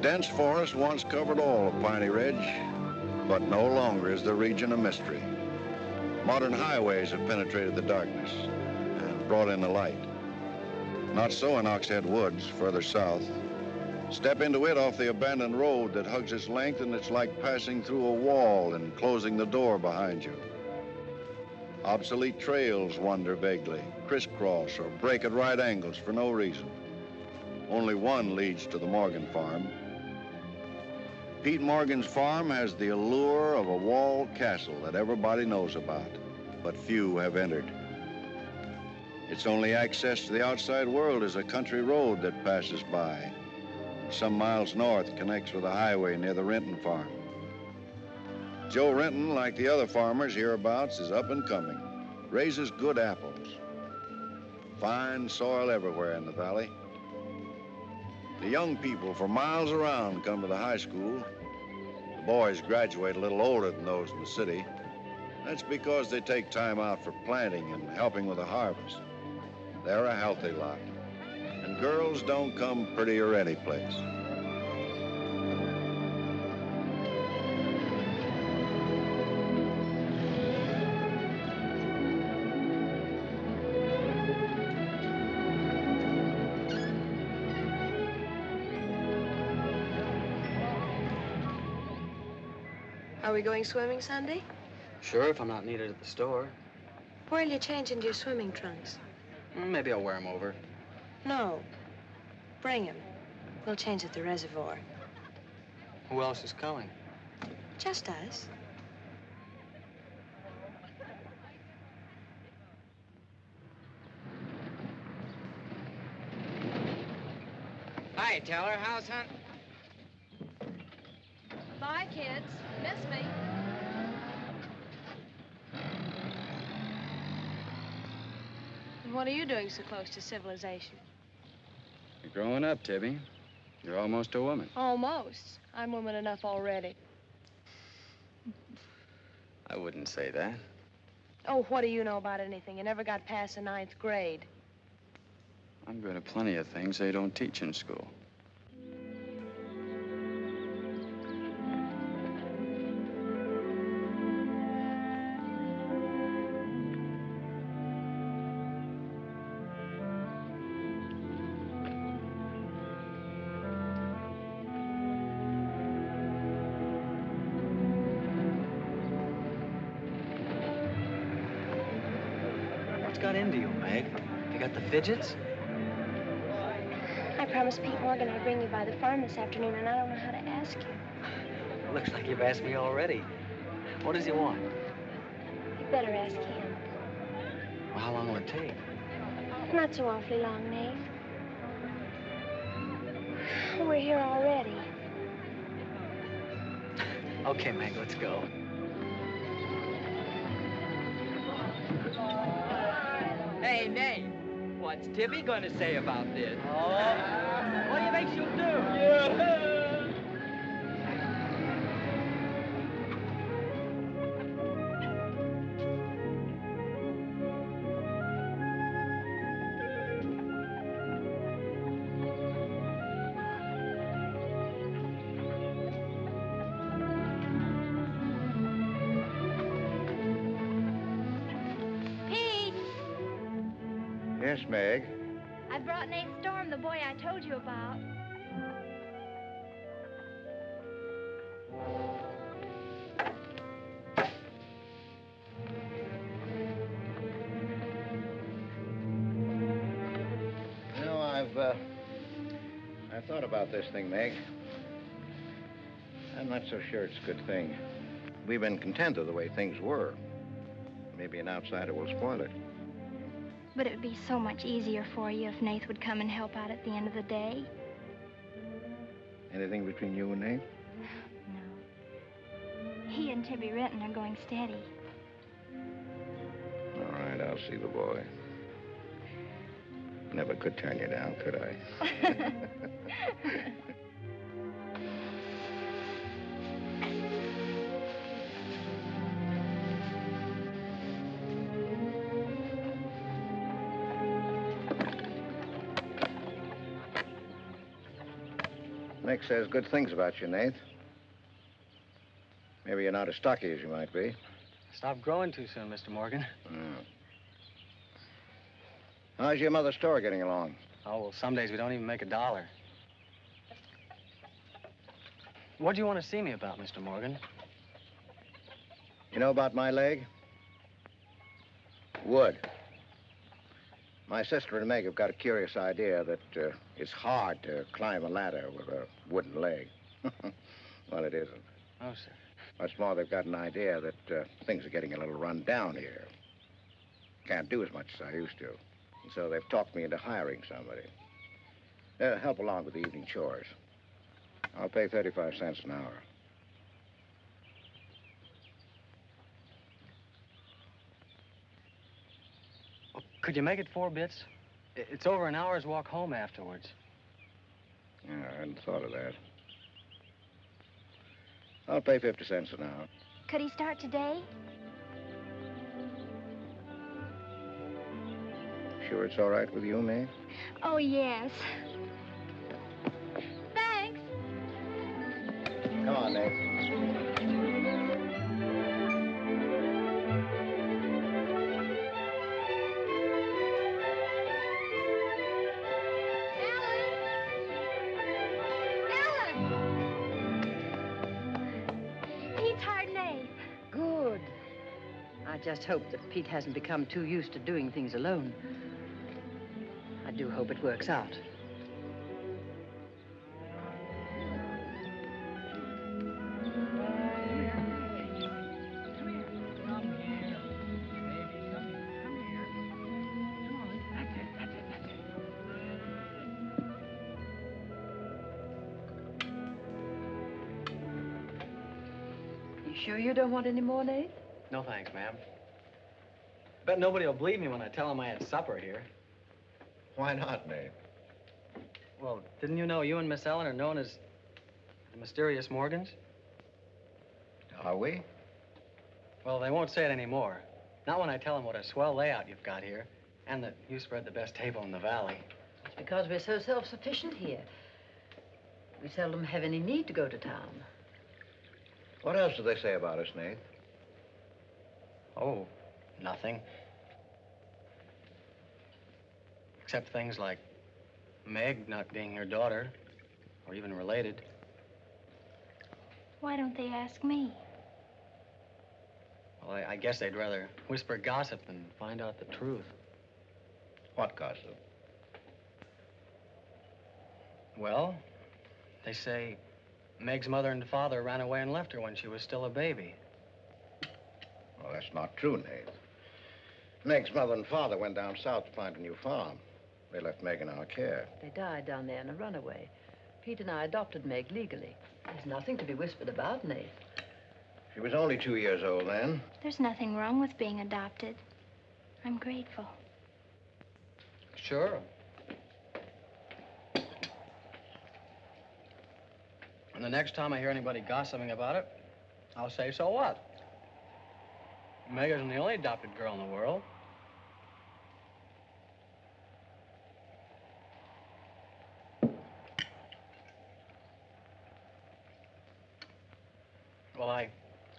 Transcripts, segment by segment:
Dense forest once covered all of Piney Ridge, but no longer is the region a mystery. Modern highways have penetrated the darkness and brought in the light. Not so in Oxhead Woods, further south. Step into it off the abandoned road that hugs its length, and it's like passing through a wall and closing the door behind you. Obsolete trails wander vaguely, crisscross or break at right angles for no reason. Only one leads to the Morgan farm. Pete Morgan's farm has the allure of a walled castle that everybody knows about, but few have entered. Its only access to the outside world is a country road that passes by. Some miles north connects with a highway near the Renton farm. Joe Renton, like the other farmers hereabouts, is up and coming, raises good apples. Fine soil everywhere in the valley. The young people for miles around come to the high school. The boys graduate a little older than those in the city. That's because they take time out for planting and helping with the harvest. They're a healthy lot. And girls don't come prettier any place. Are we going swimming Sunday? Sure, if I'm not needed at the store. Where'll you change into your swimming trunks? Maybe I'll wear them over. No. Bring him. We'll change at the reservoir. Who else is coming? Just us. Hi, Teller. How's hunting? Bye, kids. Miss me. What are you doing so close to civilization? You're growing up, Tibby. You're almost a woman. Almost. I'm woman enough already. I wouldn't say that. Oh, what do you know about anything? You never got past the 9th grade. I'm good at plenty of things they don't teach in school. Got into you, Meg? You got the fidgets? I promised Pete Morgan I'd bring you by the farm this afternoon, and I don't know how to ask you. Looks like you've asked me already. What does he want? You better ask him. Well, how long will it take? Not so awfully long, Nate. We're here already. Okay, Meg, let's go. Hey, Nate, what's Tibby gonna say about this? Oh, What do you think she'll do? Yeah. Yes, Meg. I brought Nate Storm, the boy I told you about. You know, I've thought about this thing, Meg. I'm not so sure it's a good thing. We've been content with the way things were. Maybe an outsider will spoil it. But it would be so much easier for you if Nath would come and help out at the end of the day. Anything between you and Nate? No. He and Tibby Renton are going steady. All right, I'll see the boy. Never could turn you down, could I? Nick says good things about you, Nath. Maybe you're not as stocky as you might be. Stop growing too soon, Mr. Morgan. How's your mother's store getting along? Oh, well, some days we don't even make $1. What do you want to see me about, Mr. Morgan? You know about my leg? Wood. My sister and Meg have got a curious idea that it's hard to climb a ladder with a wooden leg. Well, it isn't. Oh, sir. What's more, they've got an idea that things are getting a little run down here. Can't do as much as I used to. And so they've talked me into hiring somebody. Help along with the evening chores. I'll pay 35 cents an hour. Could you make it 4 bits? It's over an hour's walk home afterwards. Yeah, I hadn't thought of that. I'll pay 50 cents an hour. Could he start today? Sure it's all right with you, Mae? Oh, yes. Thanks. Come on, Nate. Good. I just hope that Pete hasn't become too used to doing things alone. I do hope it works out. You sure you don't want any more, Nath? No thanks, ma'am. Bet nobody will believe me when I tell them I had supper here. Why not, Nate? Well, didn't you know you and Miss Ellen are known as the mysterious Morgans? Are we? Well, they won't say it anymore. Not when I tell them what a swell layout you've got here, and that you spread the best table in the valley. It's because we're so self-sufficient here. We seldom have any need to go to town. What else do they say about us, Nate? Oh, nothing. Except things like Meg not being your daughter, or even related. Why don't they ask me? Well, I guess they'd rather whisper gossip than find out the truth. What gossip? Well, they say Meg's mother and father ran away and left her when she was still a baby. Well, that's not true, Nate. Meg's mother and father went down south to find a new farm. They left Meg in our care. They died down there in a runaway. Pete and I adopted Meg legally. There's nothing to be whispered about, Nath. She was only 2 years old then. There's nothing wrong with being adopted. I'm grateful. Sure. And the next time I hear anybody gossiping about it, I'll say, so what? Meg isn't the only adopted girl in the world. Well, I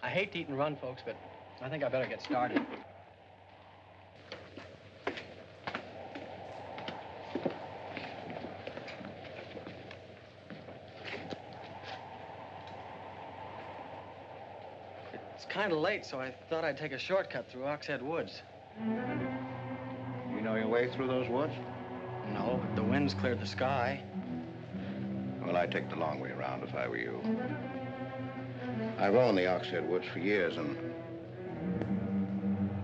hate to eat and run, folks, but I think I better get started. It's kind of late, so I thought I'd take a shortcut through Oxhead Woods. You know your way through those woods? No, but the wind's cleared the sky. Well, I'd take the long way around if I were you. I've owned the Oxhead Woods for years, and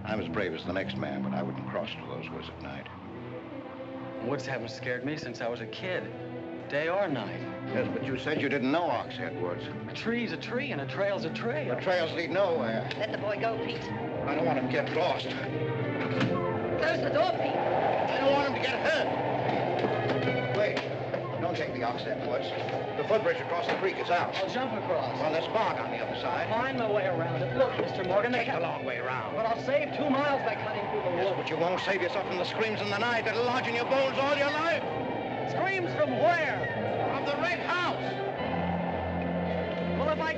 I'm as brave as the next man, but I wouldn't cross through those woods at night. Woods haven't scared me since I was a kid, day or night. Yes, but you said you didn't know Oxhead Woods. A tree's a tree, and a trail's a trail. The trails lead nowhere. Let the boy go, Pete. I don't want him to get lost. Close the door, Pete. I don't want him to get hurt. Wait. Don't take the Oxhead Woods. The footbridge across the creek is out. I'll jump across. Well, there's fog on the other side. I'll find my way around it. Look, Mr. Morgan, Take the long way around. But I'll save 2 miles by cutting through the Yes, woods. but you won't save yourself from the screams in the night that'll lodge in your bones all your life. Screams from where? From the red house.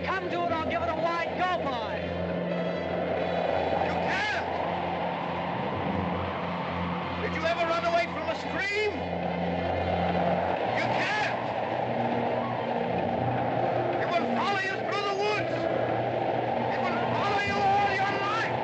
come to it, I'll give it a wide go by. You can't! Did you ever run away from a stream? You can't! It will follow you through the woods! It will follow you all your life!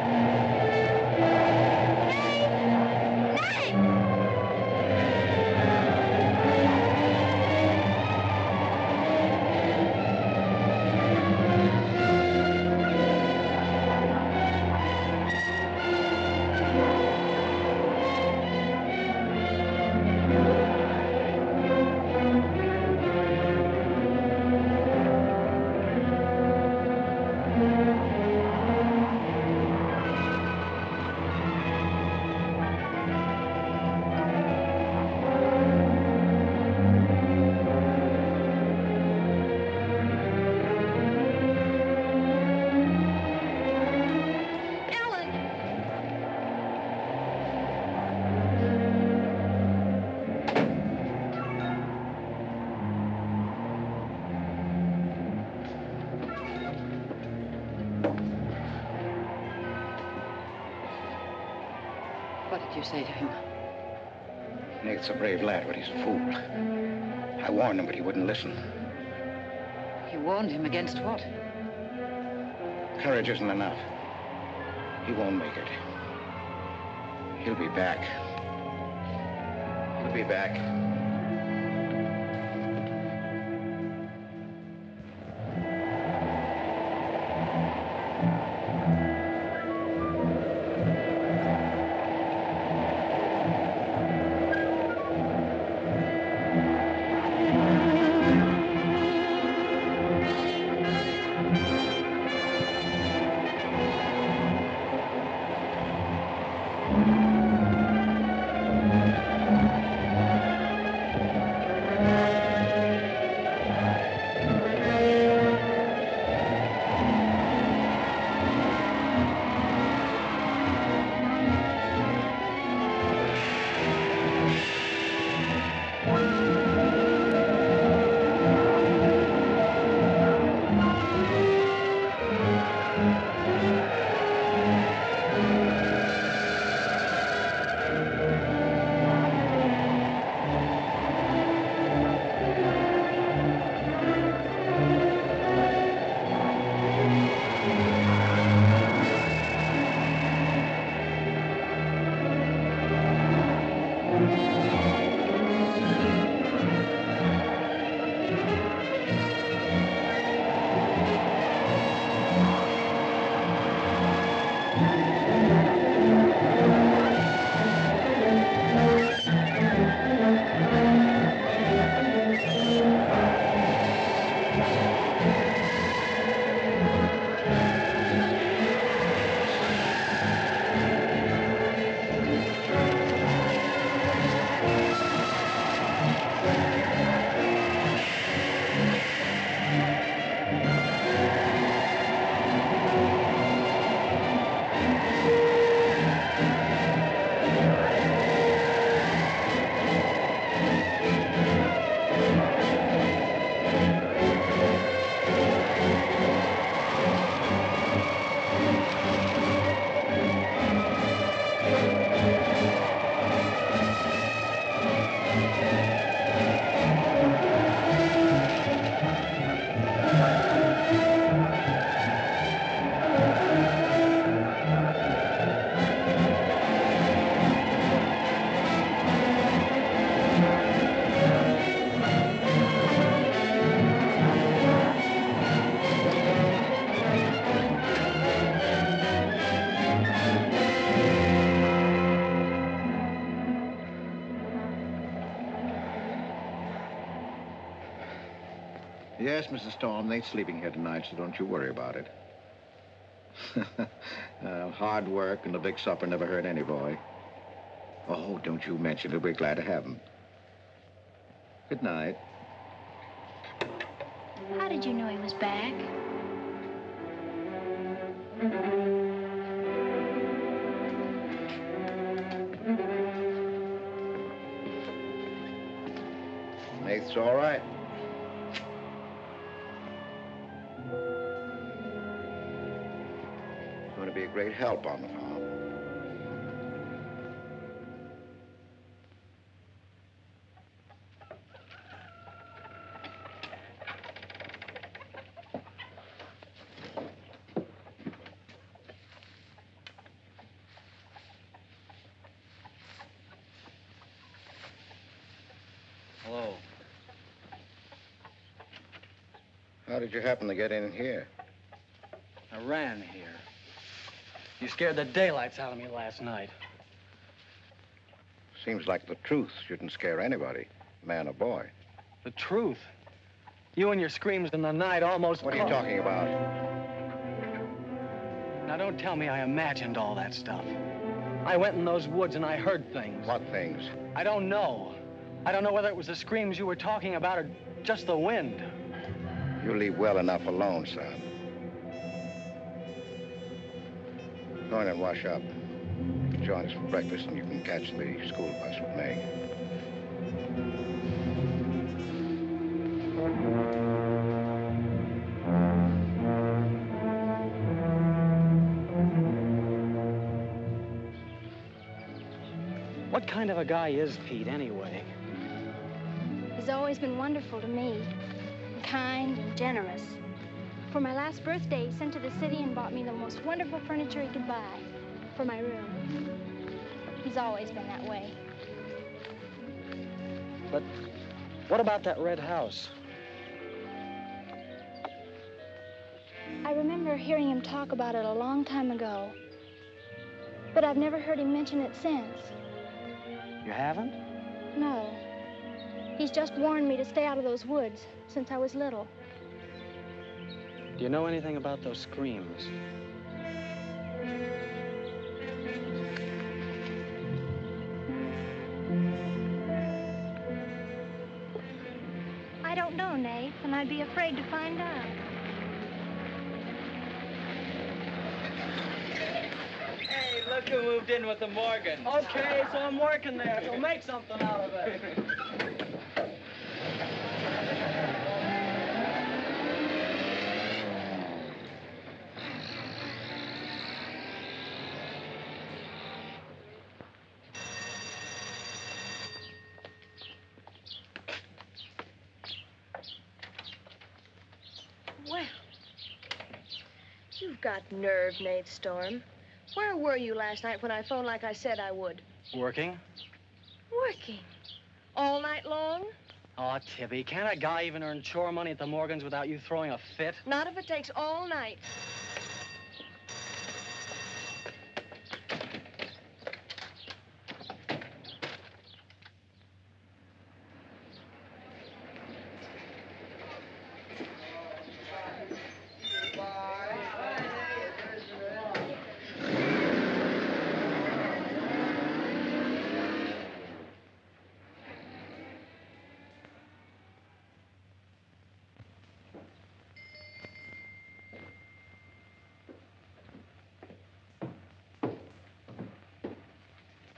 What did you say to him? Nath's a brave lad, but he's a fool. I warned him, but he wouldn't listen. You warned him against what? Courage isn't enough. He won't make it. He'll be back. He'll be back. Yes, Mrs. Storm, Nate's sleeping here tonight, so don't you worry about it. Hard work and a big supper never hurt any boy. Oh, don't you mention it. We're glad to have him. Good night. How did you know he was back? Nate's all right. be a great help on the farm. Hello. How did you happen to get in here? I ran here. You scared the daylights out of me last night. Seems like the truth shouldn't scare anybody, man or boy. The truth? You and your screams in the night almost... What are you talking about? Now, don't tell me I imagined all that stuff. I went in those woods and I heard things. What things? I don't know. I don't know whether it was the screams you were talking about or just the wind. You leave well enough alone, son. Go in and wash up. Join us for breakfast and you can catch the school bus with me. What kind of a guy is Pete, anyway? He's always been wonderful to me. Kind and generous. For my last birthday, he sent to the city and bought me the most wonderful furniture he could buy for my room. He's always been that way. But what about that red house? I remember hearing him talk about it a long time ago. But I've never heard him mention it since. You haven't? No. He's just warned me to stay out of those woods since I was little. Do you know anything about those screams? I don't know, Nath, and I'd be afraid to find out. Hey, look who moved in with the Morgans. Okay, so I'm working there, so make something out of it. Well, you've got nerve, Nath Storm. Where were you last night when I phoned like I said I would? Working? Working. All night long? Oh, Tibby, can't a guy even earn chore money at the Morgans without you throwing a fit? Not if it takes all night.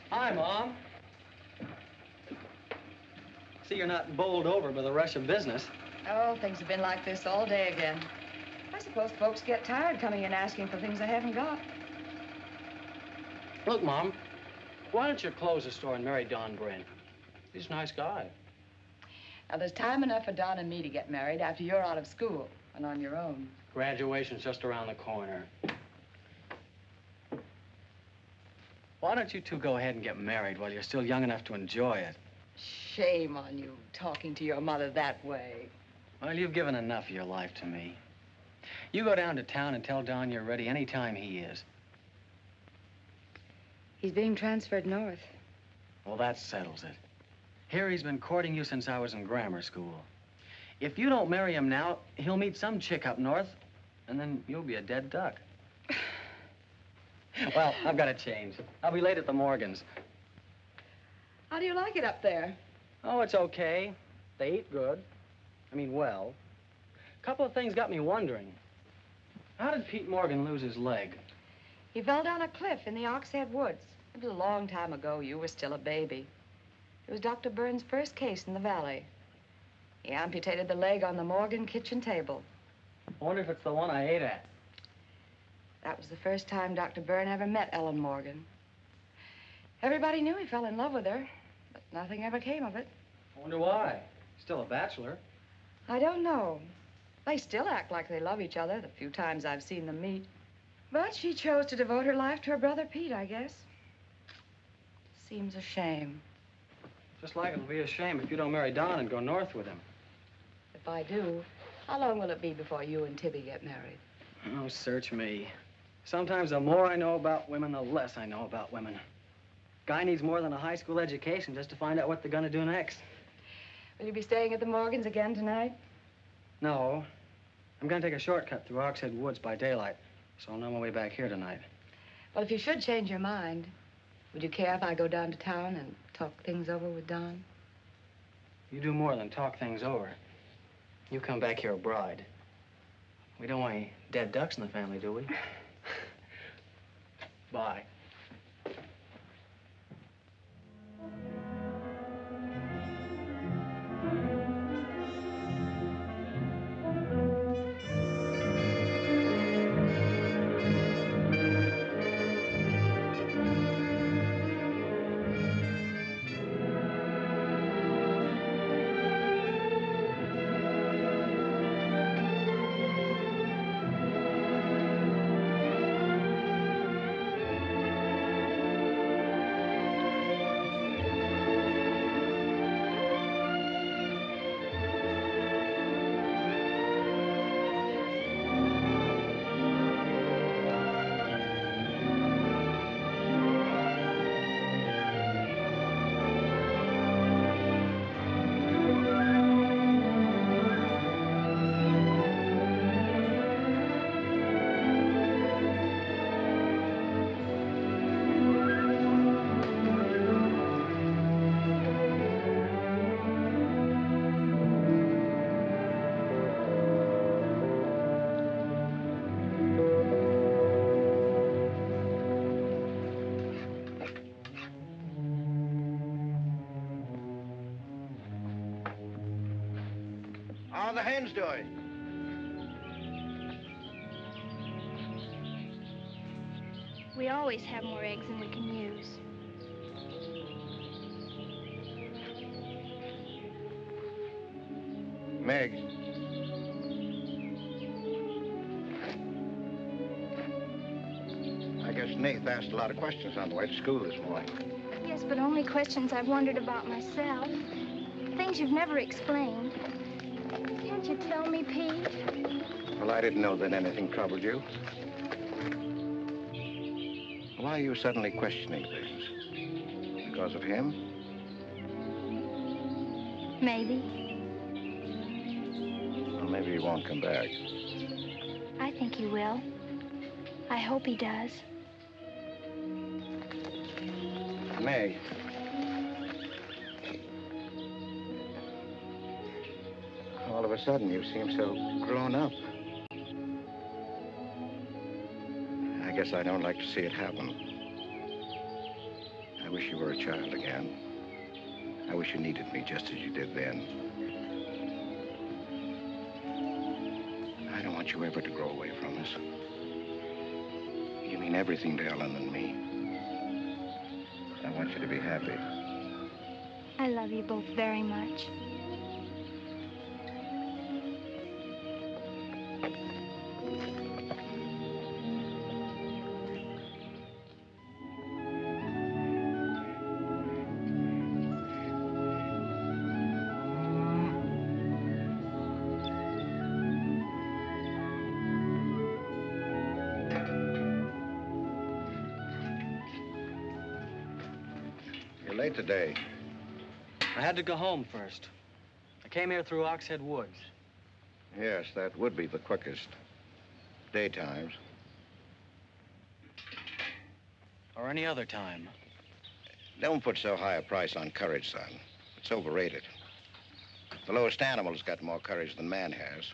Hi, Mom. See, you're not bowled over by the rush of business. Oh, things have been like this all day again. I suppose folks get tired coming in asking for things they haven't got. Look, Mom, why don't you close the store and marry Don Brent? He's a nice guy. Now, there's time enough for Don and me to get married after you're out of school and on your own. Graduation's just around the corner. Why don't you two go ahead and get married while you're still young enough to enjoy it? Shame on you, talking to your mother that way. Well, you've given enough of your life to me. You go down to town and tell Don you're ready any time he is. He's being transferred north. Well, that settles it. Here he's been courting you since I was in grammar school. If you don't marry him now, he'll meet some chick up north, and then you'll be a dead duck. Well, I've got to change. I'll be late at the Morgans. How do you like it up there? Oh, it's okay. They eat good. I mean, well. A couple of things got me wondering. How did Pete Morgan lose his leg? He fell down a cliff in the Oxhead Woods. It was a long time ago. You were still a baby. It was Dr. Burns' first case in the valley. He amputated the leg on the Morgan kitchen table. I wonder if it's the one I ate at. That was the first time Dr. Byrne ever met Ellen Morgan. Everybody knew he fell in love with her, but nothing ever came of it. I wonder why. Still a bachelor. I don't know. They still act like they love each other the few times I've seen them meet. But she chose to devote her life to her brother Pete, I guess. Seems a shame. Just like it'll be a shame if you don't marry Don and go north with him. If I do, how long will it be before you and Tibby get married? Oh, search me. Sometimes the more I know about women, the less I know about women. Guy needs more than a high school education just to find out what they're gonna do next. Will you be staying at the Morgans again tonight? No. I'm gonna take a shortcut through Oxhead Woods by daylight, so I'll know my way back here tonight. Well, if you should change your mind, would you care if I go down to town and talk things over with Don? You do more than talk things over. You come back here a bride. We don't want any dead ducks in the family, do we? Bye. How are the hens doing? We always have more eggs than we can use. Meg. I guess Nath asked a lot of questions on the way to school this morning. Yes, but only questions I've wondered about myself. Things you've never explained. Can't you tell me, Pete? Well, I didn't know that anything troubled you. Why are you suddenly questioning things? Because of him? Maybe. Well, maybe he won't come back. I think he will. I hope he does. Meg. All of a sudden, you seem so grown up. I guess I don't like to see it happen. I wish you were a child again. I wish you needed me just as you did then. I don't want you ever to grow away from us. You mean everything to Ellen and me. I want you to be happy. I love you both very much. Late today. I had to go home first. I came here through Oxhead Woods. Yes, that would be the quickest. Daytimes. Or any other time. Don't put so high a price on courage, son. It's overrated. The lowest animal's got more courage than man has.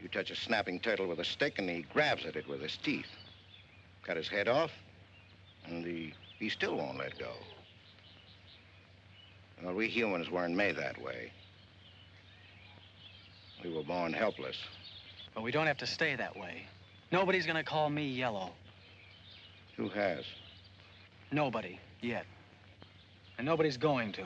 You touch a snapping turtle with a stick and he grabs at it with his teeth. Cut his head off, and he still won't let go. Well, we humans weren't made that way. We were born helpless. But we don't have to stay that way. Nobody's gonna call me yellow. Who has? Nobody, yet. And nobody's going to.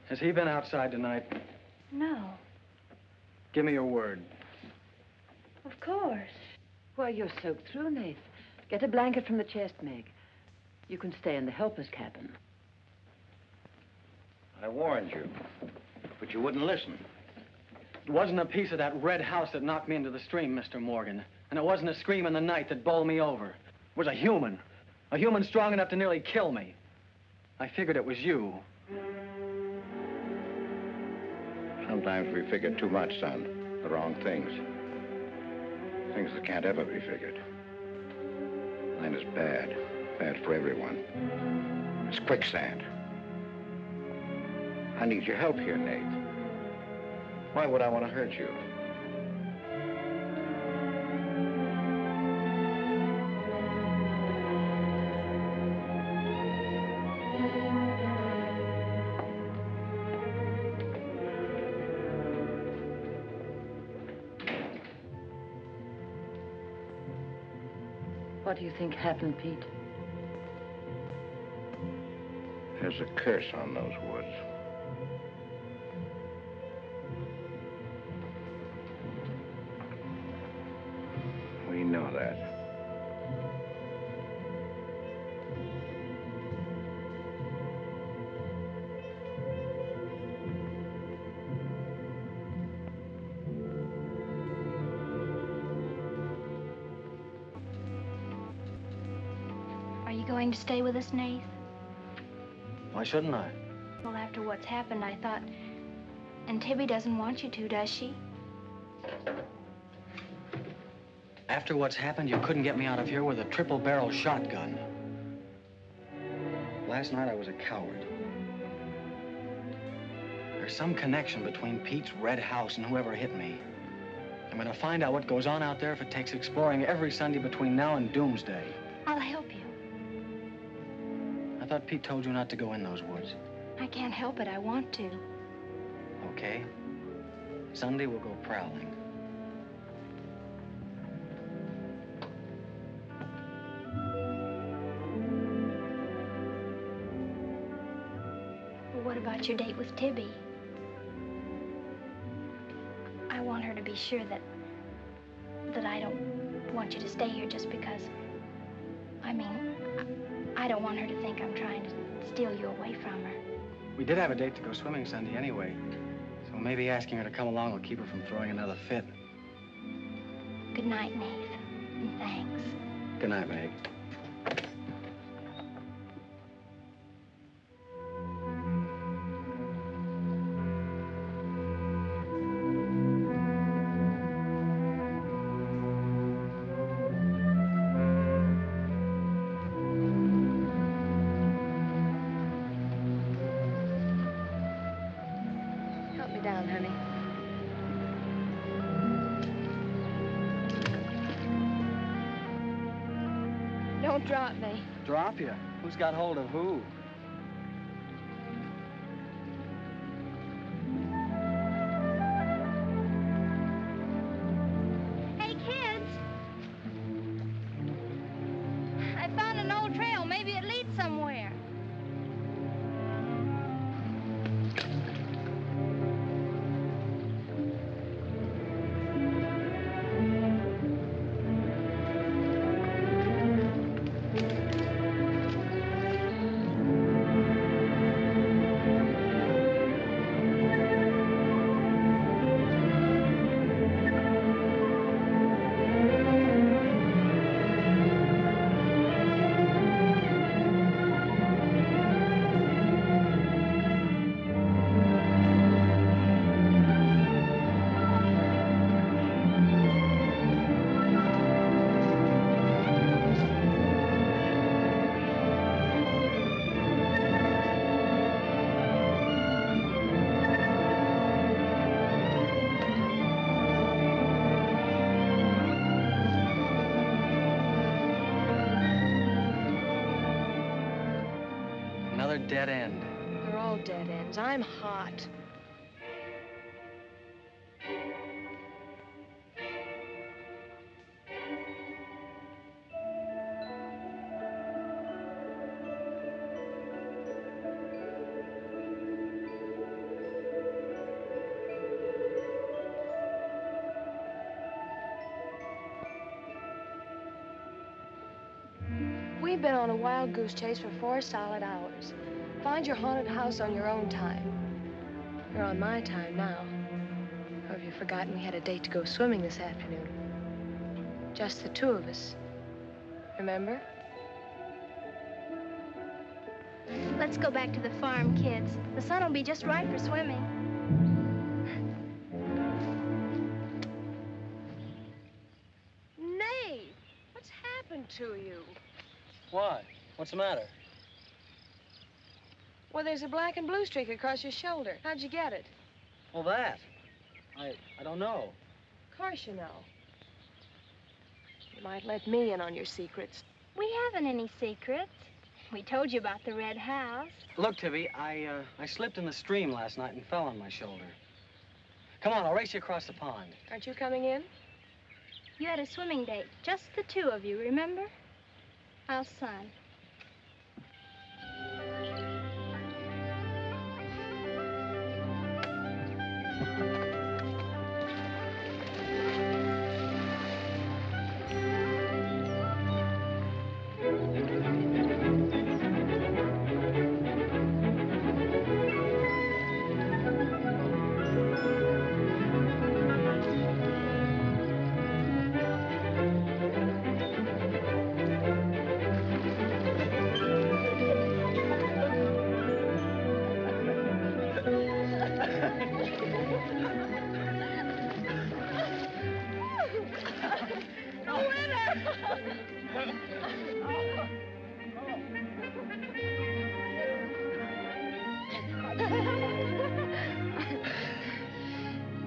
Has he been outside tonight? No. Give me your word. Of course. Why, you're soaked through, Nath. Get a blanket from the chest, Meg. You can stay in the helper's cabin. I warned you, but you wouldn't listen. It wasn't a piece of that red house that knocked me into the stream, Mr. Morgan. And it wasn't a scream in the night that bowled me over. It was a human strong enough to nearly kill me. I figured it was you. Sometimes we figure too much, son. The wrong things. Things that can't ever be figured. Mine is bad. Bad for everyone. It's quicksand. I need your help here, Nath. Why would I want to hurt you? What do you think happened, Pete? There's a curse on those woods. We know that. Are you going to stay with us, Nath? Why shouldn't I? Well, after what's happened, I thought... And Tibby doesn't want you to, does she? After what's happened, you couldn't get me out of here with a triple-barrel shotgun. Last night, I was a coward. There's some connection between Pete's red house and whoever hit me. I'm gonna find out what goes on out there if it takes exploring every Sunday between now and doomsday. I'll help you. I thought Pete told you not to go in those woods. I can't help it. I want to. Okay. Sunday, we'll go prowling. Well, what about your date with Tibby? I want her to be sure that I don't want you to stay here just because... I mean, I don't want her to think I'm trying to steal you away from her. We did have a date to go swimming Sunday anyway. So maybe asking her to come along will keep her from throwing another fit. Good night, Nath, and thanks. Good night, Meg. Help me down, honey. Don't drop me. Drop you? Who's got hold of who? Hey, kids! I found an old trail. Maybe it leads somewhere. Another dead end. They're all dead ends. I'm hot. We've been on a wild goose chase for 4 solid hours. Find your haunted house on your own time. You're on my time now. Or have you forgotten we had a date to go swimming this afternoon? Just the 2 of us. Remember? Let's go back to the farm, kids. The sun will be just right for swimming. Nath, what's happened to you? Why? What's the matter? Well, there's a black and blue streak across your shoulder. How'd you get it? Well, that. I don't know. Of course you know. You might let me in on your secrets. We haven't any secrets. We told you about the red house. Look, Tibby, I slipped in the stream last night and fell on my shoulder. Come on, I'll race you across the pond. Aren't you coming in? You had a swimming date, just the 2 of you, remember? How's Son?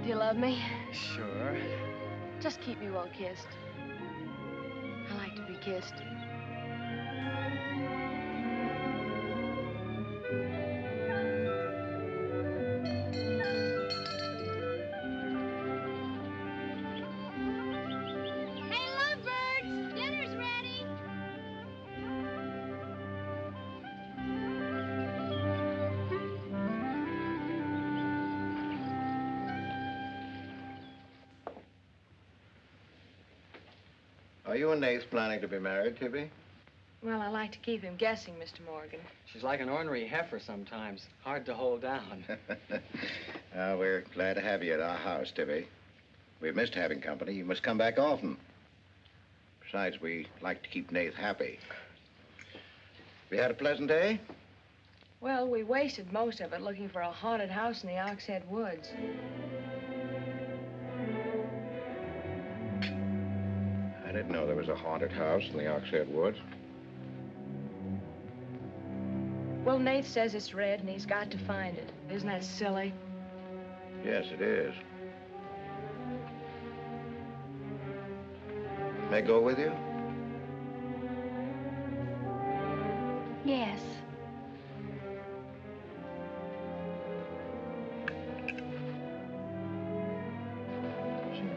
Do you love me? Sure. Just keep me well kissed. I like to be kissed. Hey, lovebirds! Dinner's ready! Are you and Nath planning to be married, Tibby? Well, I like to keep him guessing, Mr. Morgan. She's like an ornery heifer sometimes. Hard to hold down. We're glad to have you at our house, Tibby. We've missed having company. You must come back often. Besides, we like to keep Nath happy. We had a pleasant day? Well, we wasted most of it looking for a haunted house in the Oxhead Woods. I didn't know there was a haunted house in the Oxhead Woods. Well, Nath says it's red and he's got to find it. Isn't that silly? Yes, it is. May I go with you? Yes.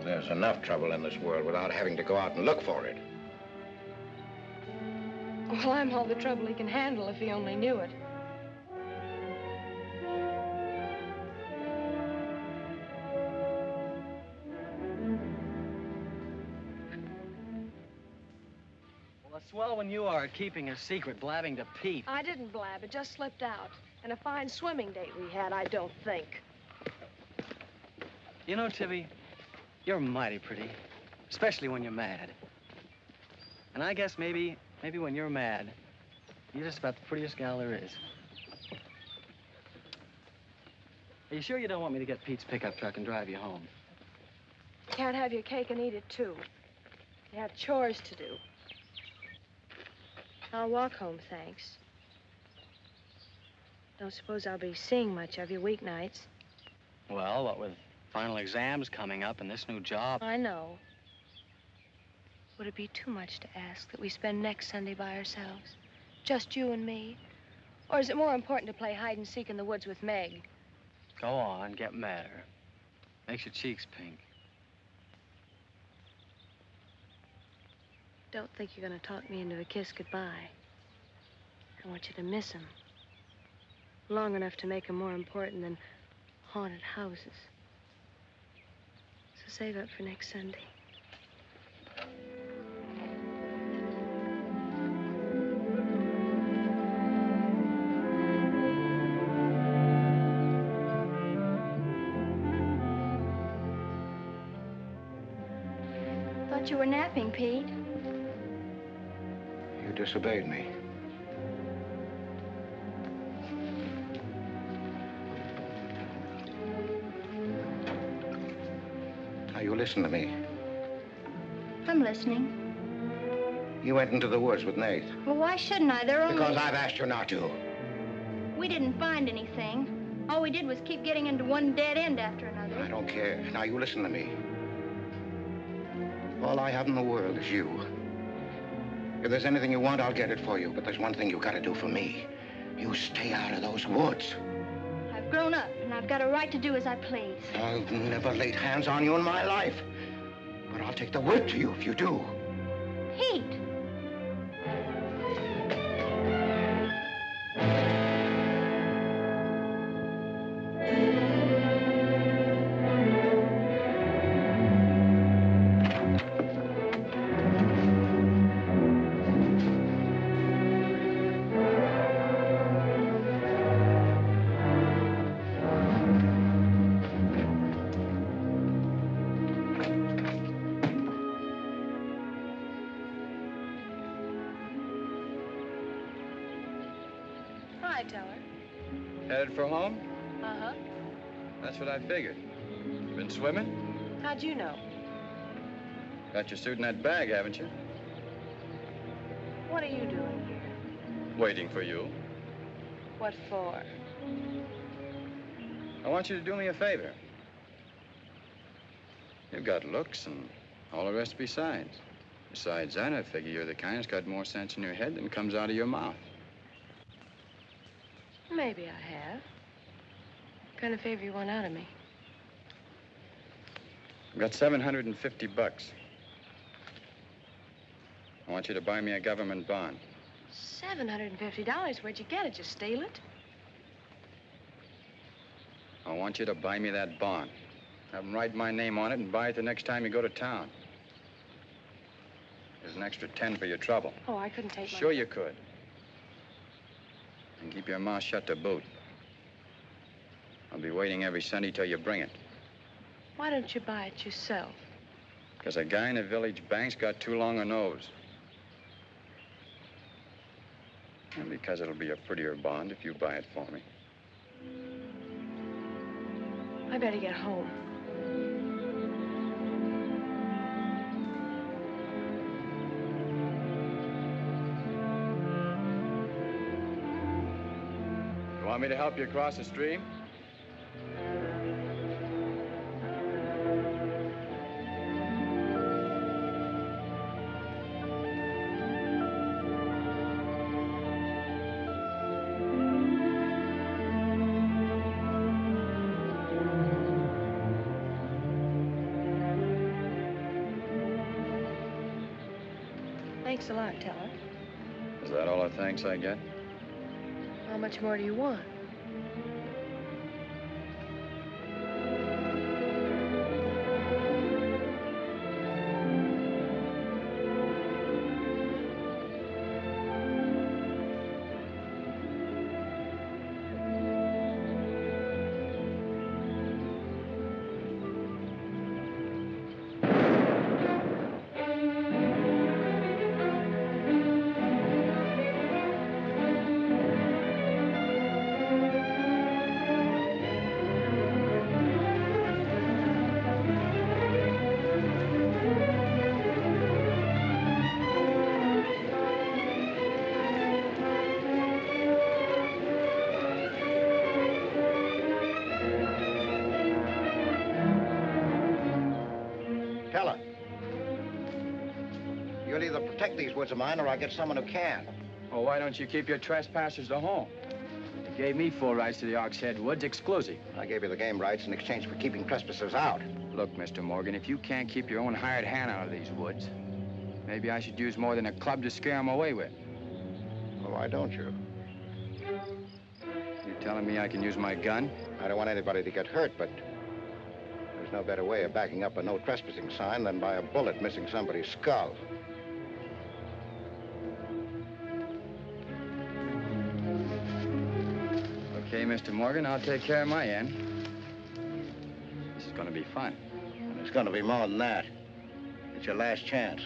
There's enough trouble in this world without having to go out and look for it. Well, I'm all the trouble he can handle if he only knew it. Well, it's swell when you are keeping a secret, blabbing to Pete. I didn't blab. It just slipped out. And a fine swimming date we had, I don't think. You know, Tibby, you're mighty pretty, especially when you're mad. And I guess maybe when you're mad, you're just about the prettiest gal there is. Are you sure you don't want me to get Pete's pickup truck and drive you home? You can't have your cake and eat it, too. You have chores to do. I'll walk home, thanks. Don't suppose I'll be seeing much of you weeknights. Well, what with final exams coming up and this new job. I know. Would it be too much to ask that we spend next Sunday by ourselves? Just you and me? Or is it more important to play hide and seek in the woods with Meg? Go on, get madder. Makes your cheeks pink. Don't think you're going to talk me into a kiss goodbye. I want you to miss him. Long enough to make him more important than haunted houses. So save up for next Sunday. Thought you were napping, Pete. You disobeyed me. Now, you listen to me. I'm listening. You went into the woods with Nath. Well, why shouldn't I? They're only... Because I've asked you not to. We didn't find anything. All we did was keep getting into one dead end after another. I don't care. Now, you listen to me. All I have in the world is you. If there's anything you want, I'll get it for you. But there's one thing you gotta do for me. You stay out of those woods. I've grown up, and I've got a right to do as I please. I've never laid hands on you in my life. But I'll take the word to you if you do. Pete! Headed for home? Uh-huh. That's what I figured. You been swimming? How'd you know? Got your suit in that bag, haven't you? What are you doing here? Waiting for you. What for? I want you to do me a favor. You've got looks and all the rest besides. Besides that, I figure you're the kind that's got more sense in your head than comes out of your mouth. Maybe I have. What kind of favor you want out of me? I've got $750. I want you to buy me a government bond. $750? Where'd you get it? Just steal it? I want you to buy me that bond. Have them write my name on it and buy it the next time you go to town. There's an extra 10 for your trouble. Oh, I couldn't take my... Sure you could. And keep your mouth shut to boot. I'll be waiting every Sunday till you bring it. Why don't you buy it yourself? Because a guy in a village bank's got too long a nose. And because it'll be a prettier bond if you buy it for me. I better get home. You want me to help you across the stream? Thanks a lot, Teller. Is that all the thanks I get? How much more do you want? Teller. You'll either protect these woods of mine or I'll get someone who can. Well, why don't you keep your trespassers to home? You gave me full rights to the Ox Head Woods, exclusive. I gave you the game rights in exchange for keeping trespassers out. Look, Mr. Morgan, if you can't keep your own hired hand out of these woods, maybe I should use more than a club to scare them away with. Well, why don't you? You telling me I can use my gun? I don't want anybody to get hurt, but there's no better way of backing up a no trespassing sign than by a bullet missing somebody's skull. Okay, Mr. Morgan, I'll take care of my end. This is going to be fun. And it's going to be more than that. It's your last chance.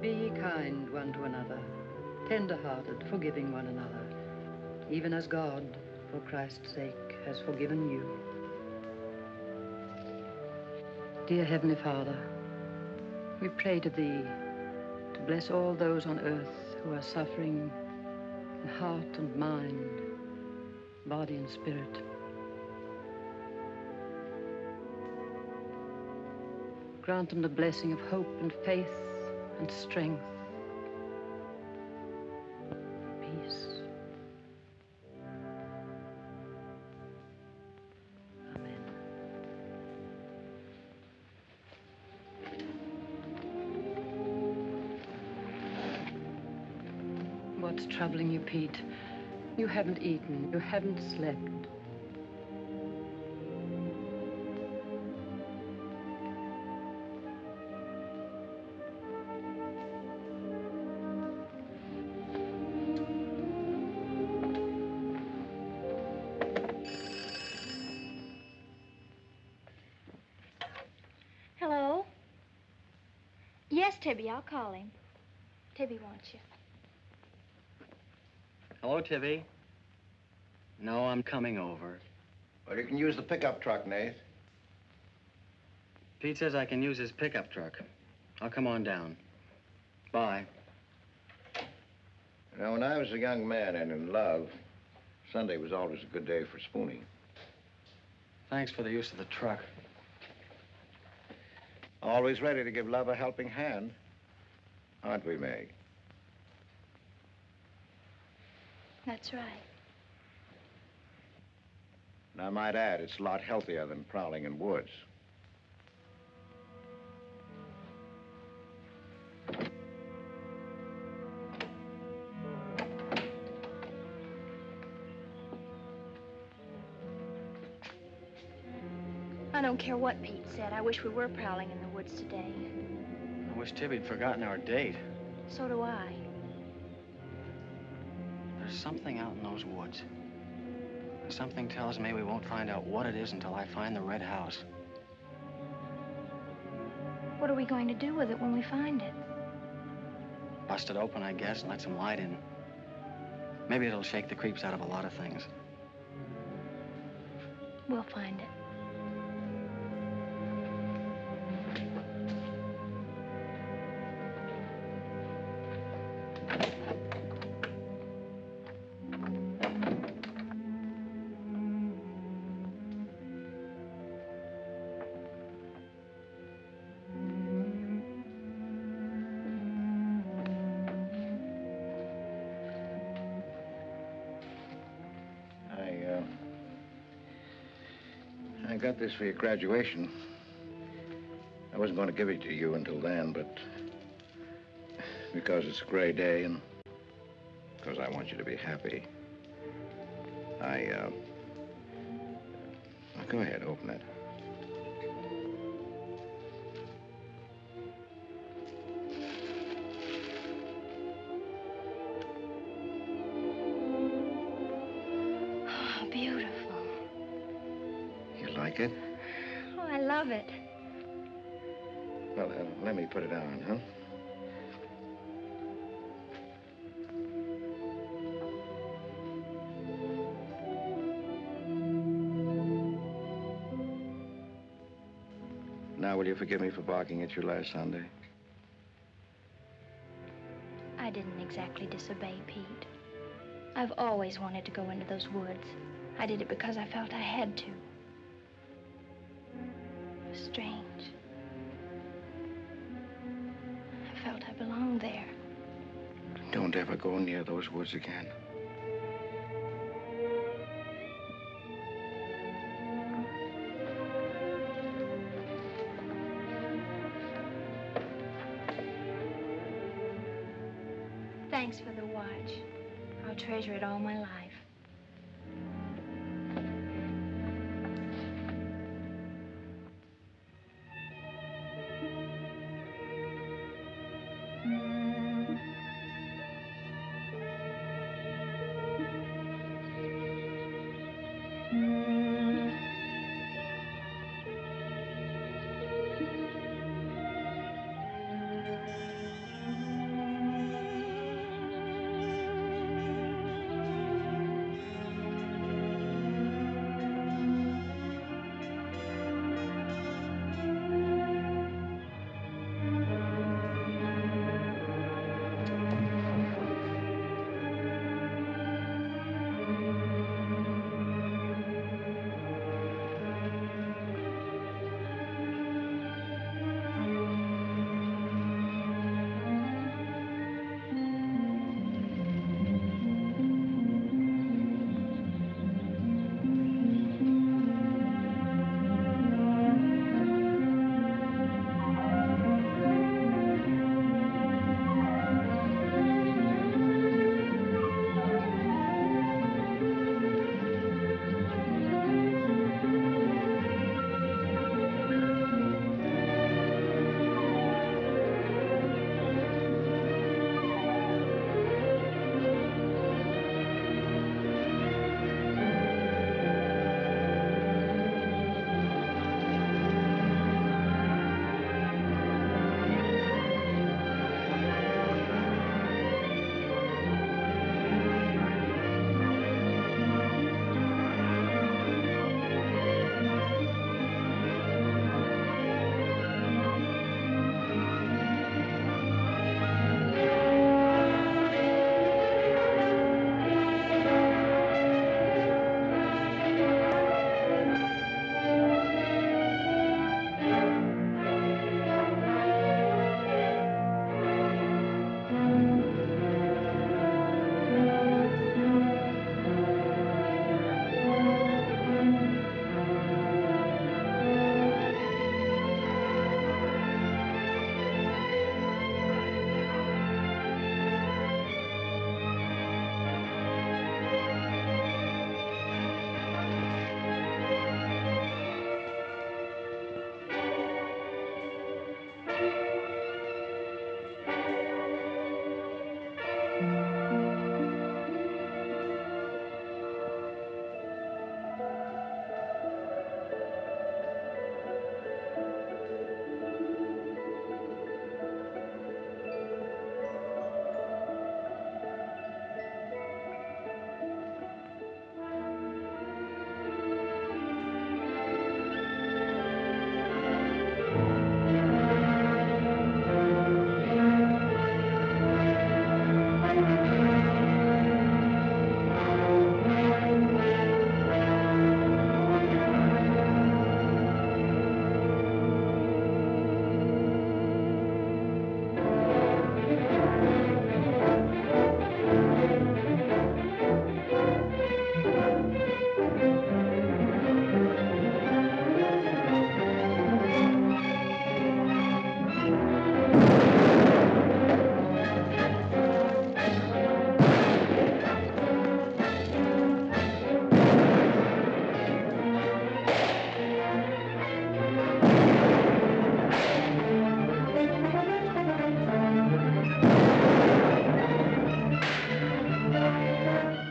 Be ye kind one to another, tender-hearted, forgiving one another, even as God, for Christ's sake, has forgiven you. Dear Heavenly Father, we pray to Thee to bless all those on earth who are suffering in heart and mind, body and spirit. Grant them the blessing of hope and faith and strength, peace. Amen. What's troubling you, Pete? You haven't eaten, you haven't slept. Hello? Yes, Tibby, I'll call him. Tibby wants you. Hello, Tibby. No, I'm coming over. Well, you can use the pickup truck, Nath. Pete says I can use his pickup truck. I'll come on down. Bye. You know, when I was a young man and in love, Sunday was always a good day for spooning. Thanks for the use of the truck. Always ready to give love a helping hand. Aren't we, Meg? That's right. And I might add, it's a lot healthier than prowling in woods. I don't care what Pete said. I wish we were prowling in the woods today. I wish Tibby'd forgotten our date. So do I. There's something out in those woods. And something tells me we won't find out what it is until I find the red house. What are we going to do with it when we find it? Bust it open, I guess, and let some light in. Maybe it'll shake the creeps out of a lot of things. We'll find it. I got this for your graduation. I wasn't going to give it to you until then, but because it's a gray day and because I want you to be happy, go ahead, open it. Oh, beautiful. You like it? Oh, I love it. Well, let me put it on, huh? Now, will you forgive me for barking at you last Sunday? I didn't exactly disobey Pete. I've always wanted to go into those woods. I did it because I felt I had to. It was strange. I felt I belonged there. Don't ever go near those woods again. Thanks for the watch. I'll treasure it all my life.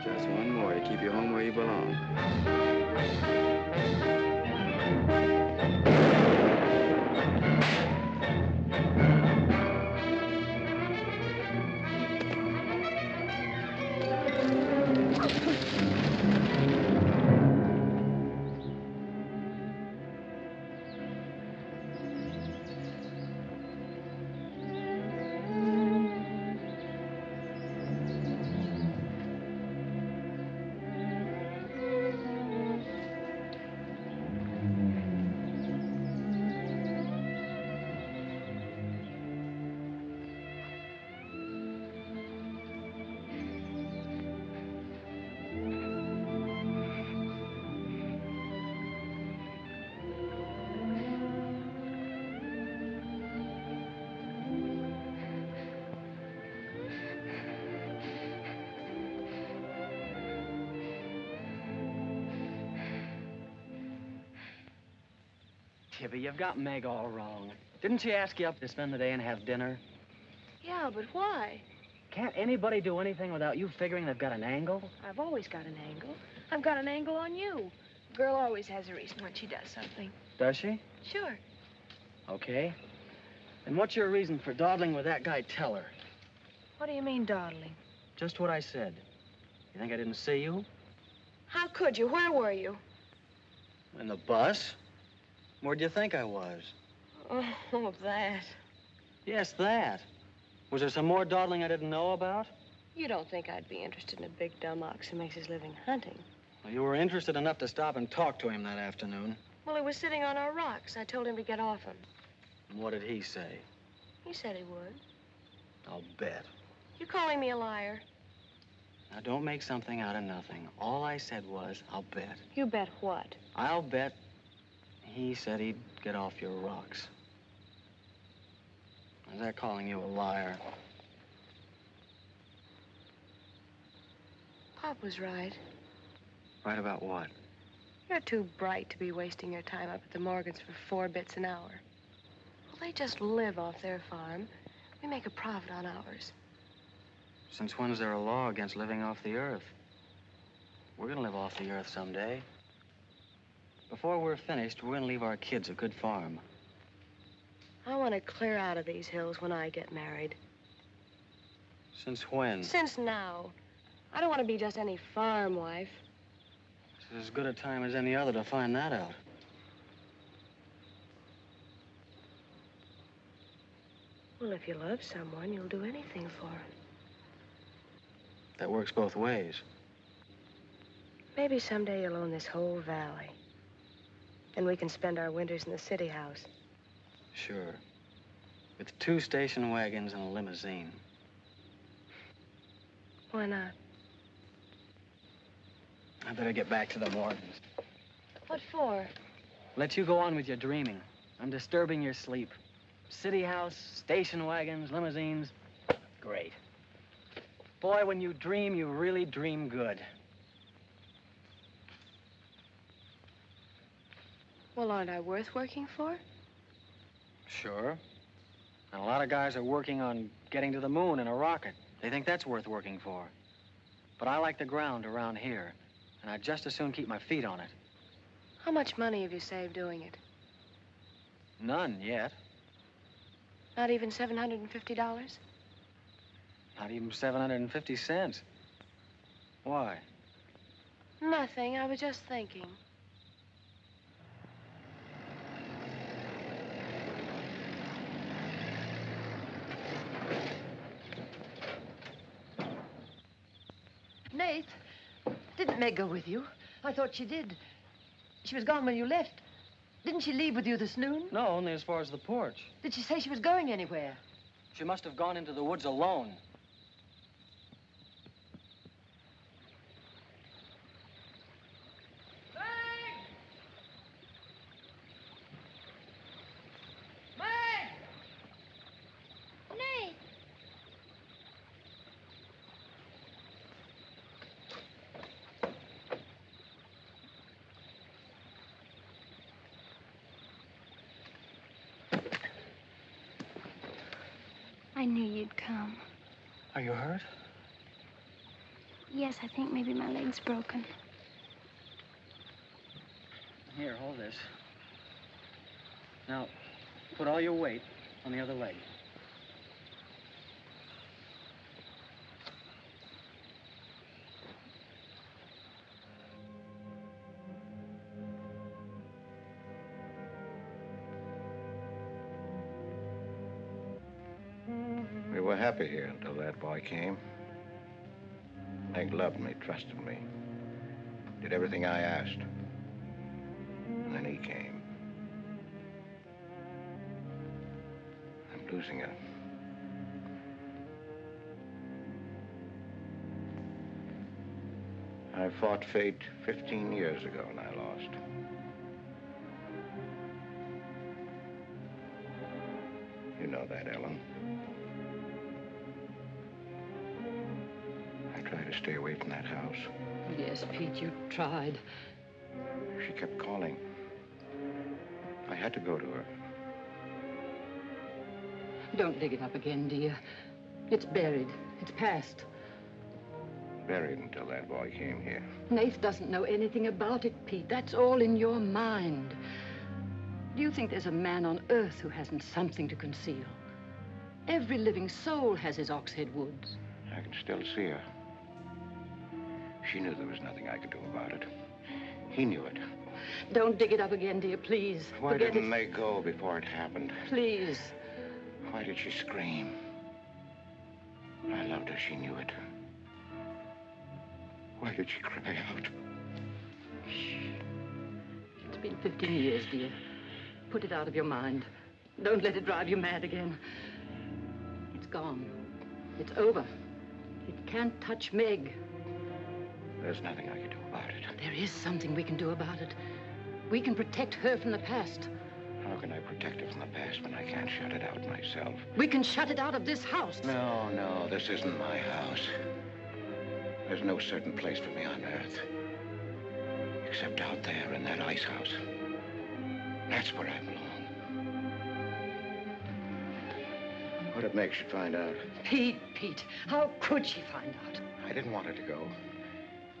Just one more to keep you home where you belong. Tibby, you've got Meg all wrong. Didn't she ask you up to spend the day and have dinner? Yeah, but why? Can't anybody do anything without you figuring they've got an angle? I've always got an angle. I've got an angle on you. A girl always has a reason when she does something. Does she? Sure. Okay. And what's your reason for dawdling with that guy Teller? What do you mean, dawdling? Just what I said. You think I didn't see you? How could you? Where were you? In the bus? Where'd you think I was? Oh, that. Yes, that. Was there some more dawdling I didn't know about? You don't think I'd be interested in a big dumb ox who makes his living hunting? Well, you were interested enough to stop and talk to him that afternoon. Well, he was sitting on our rocks. I told him to get off them. And what did he say? He said he would. I'll bet. You calling me a liar? Now, don't make something out of nothing. All I said was, I'll bet. You bet what? I'll bet he said he'd get off your rocks. Is that calling you a liar? Pop was right. Right about what? You're too bright to be wasting your time up at the Morgans for 4 bits an hour. Well, they just live off their farm. We make a profit on ours. Since when's there a law against living off the earth? We're gonna live off the earth someday. Before we're finished, we're gonna leave our kids a good farm. I want to clear out of these hills when I get married. Since when? Since now. I don't want to be just any farm wife. It's as good a time as any other to find that out. Well, if you love someone, you'll do anything for him. That works both ways. Maybe someday you'll own this whole valley. And we can spend our winters in the city house. Sure. With 2 station wagons and a limousine. Why not? I better get back to the Morgans. What for? Let you go on with your dreaming. I'm disturbing your sleep. City house, station wagons, limousines. Great. Boy, when you dream, you really dream good. Well, aren't I worth working for? Sure. And a lot of guys are working on getting to the moon in a rocket. They think that's worth working for. But I like the ground around here, and I'd just as soon keep my feet on it. How much money have you saved doing it? None yet. Not even $750? Not even 750 cents. Why? Nothing. I was just thinking. Nath, didn't Meg go with you? I thought she did. She was gone when you left. Didn't she leave with you this noon? No, only as far as the porch. Did she say she was going anywhere? She must have gone into the woods alone. I knew you'd come. Are you hurt? Yes, I think maybe my leg's broken. Here, hold this. Now, put all your weight on the other leg. We were happy here until that boy came. Meg loved me, trusted me, did everything I asked. And then he came. I'm losing her. I fought fate 15 years ago and I lost. You know that, Ellen. I tried to stay away from that house. Yes, Pete, you tried. She kept calling. I had to go to her. Don't dig it up again, dear. It's buried. It's past. Buried until that boy came here. Nath doesn't know anything about it, Pete. That's all in your mind. Do you think there's a man on earth who hasn't something to conceal? Every living soul has his Oxhead Woods. I can still see her. She knew there was nothing I could do about it. He knew it. Don't dig it up again, dear, please. Why Forget didn't it. they go before it happened? Please. Why did she scream? I loved her. She knew it. Why did she cry out? It's been 15 years, dear. Put it out of your mind. Don't let it drive you mad again. It's gone. It's over. It can't touch Meg. There's nothing I can do about it. There is something we can do about it. We can protect her from the past. How can I protect her from the past when I can't shut it out myself? We can shut it out of this house. No, this isn't my house. There's no certain place for me on Earth. Except out there in that ice house. That's where I belong. What if Meg should find out? Pete, how could she find out? I didn't want her to go.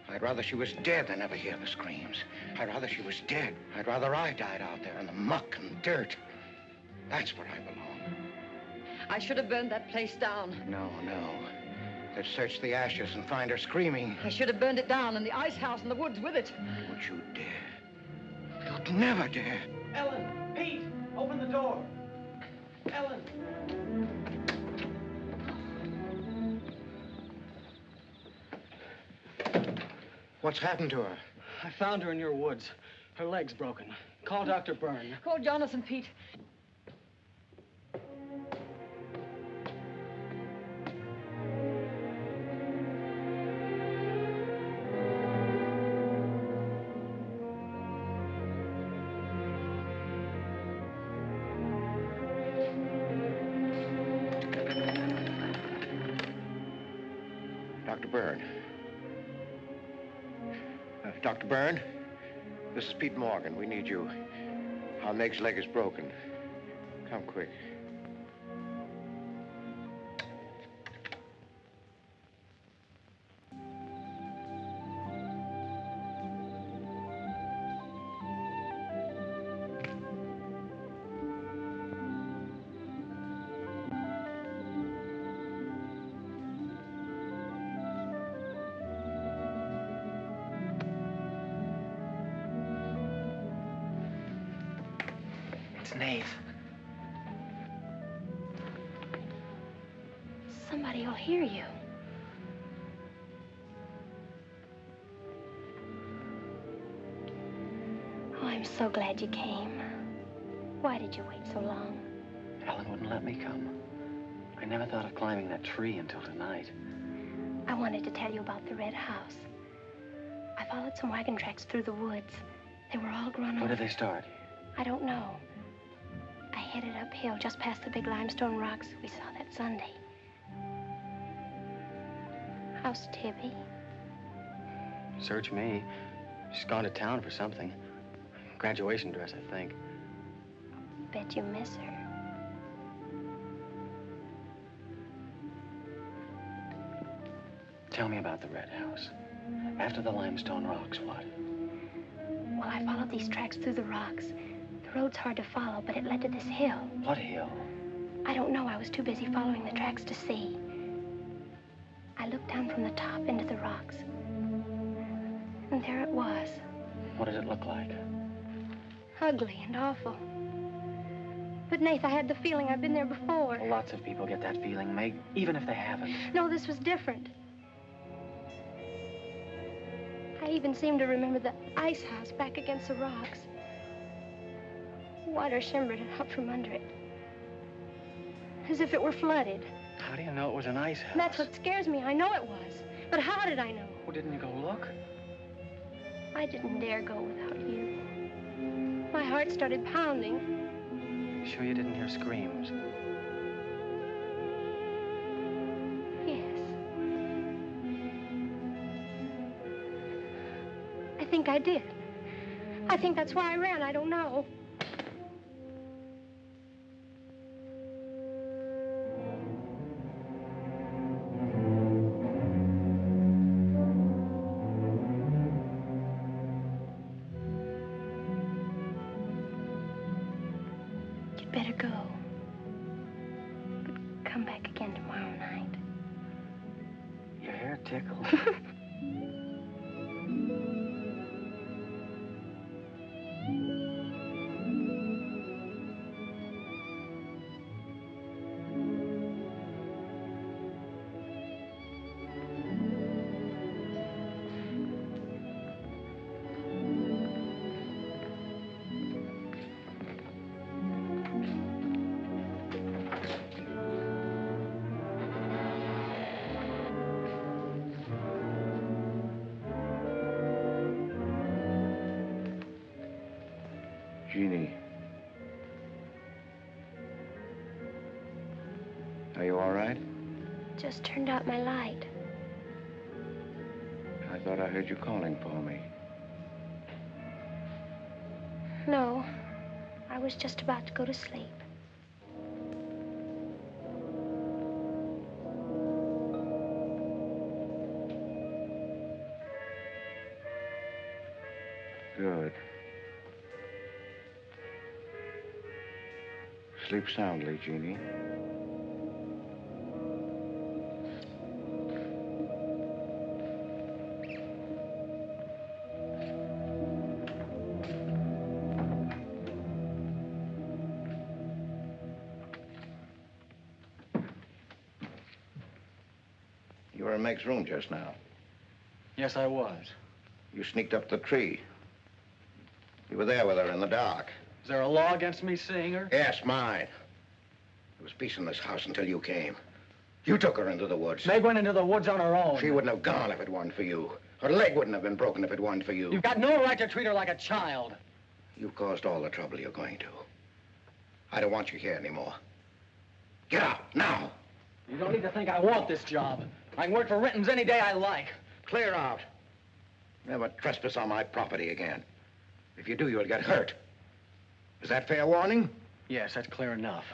I'd rather she was dead than ever hear the screams. I'd rather she was dead. I'd rather I died out there in the muck and dirt. That's where I belong. I should have burned that place down. No. Let's search the ashes and find her screaming. I should have burned it down and the ice house in the woods with it. Would you dare? You'd never dare. Ellen, Pete, open the door. Ellen. What's happened to her? I found her in your woods. Her leg's broken. Call Dr. Byrne. Call Jonathan, Pete. Dr. Byrne. Dr. Byrne, this is Pete Morgan. We need you. Our Meg's leg is broken. Come quick. Nath. Somebody will hear you. Oh, I'm so glad you came. Why did you wait so long? Ellen wouldn't let me come. I never thought of climbing that tree until tonight. I wanted to tell you about the red house. I followed some wagon tracks through the woods. They were all grown Where over. did they start? I don't know. I headed uphill just past the big limestone rocks we saw that Sunday. How's Tibby? Search me. She's gone to town for something. Graduation dress, I think. Bet you miss her. Tell me about the red house. After the limestone rocks, what? Well, I followed these tracks through the rocks. The road's hard to follow, but it led to this hill. What hill? I don't know. I was too busy following the tracks to see. I looked down from the top into the rocks. And there it was. What did it look like? Ugly and awful. But, Nath, I had the feeling I'd been there before. Well, lots of people get that feeling, Meg, even if they haven't. No, this was different. I even seemed to remember the ice house back against the rocks. Water shimmered out from under it. As if it were flooded. How do you know it was an ice house? And that's what scares me. I know it was. But how did I know? Well, didn't you go look? I didn't dare go without you. My heart started pounding. Sure you didn't hear screams? Yes. I think I did. I think that's why I ran. I don't know. Better go. But come back again tomorrow night. Your hair tickles. Jeannie. Are you all right? Just turned out my light. I thought I heard you calling for me. No, I was just about to go to sleep. Good. Sleep soundly, Jeannie. You were in Meg's room just now. Yes, I was. You sneaked up the tree. You were there with her in the dark. Is there a law against me seeing her? Yes, mine. There was peace in this house until you came. You took her into the woods. Meg went into the woods on her own. She wouldn't have gone if it weren't for you. Her leg wouldn't have been broken if it weren't for you. You've got no right to treat her like a child. You caused all the trouble you're going to. I don't want you here anymore. Get out, now. You don't need to think I want this job. I can work for Renton's any day I like. Clear out. Never trespass on my property again. If you do, you'll get hurt. Is that fair warning? Yes, that's clear enough.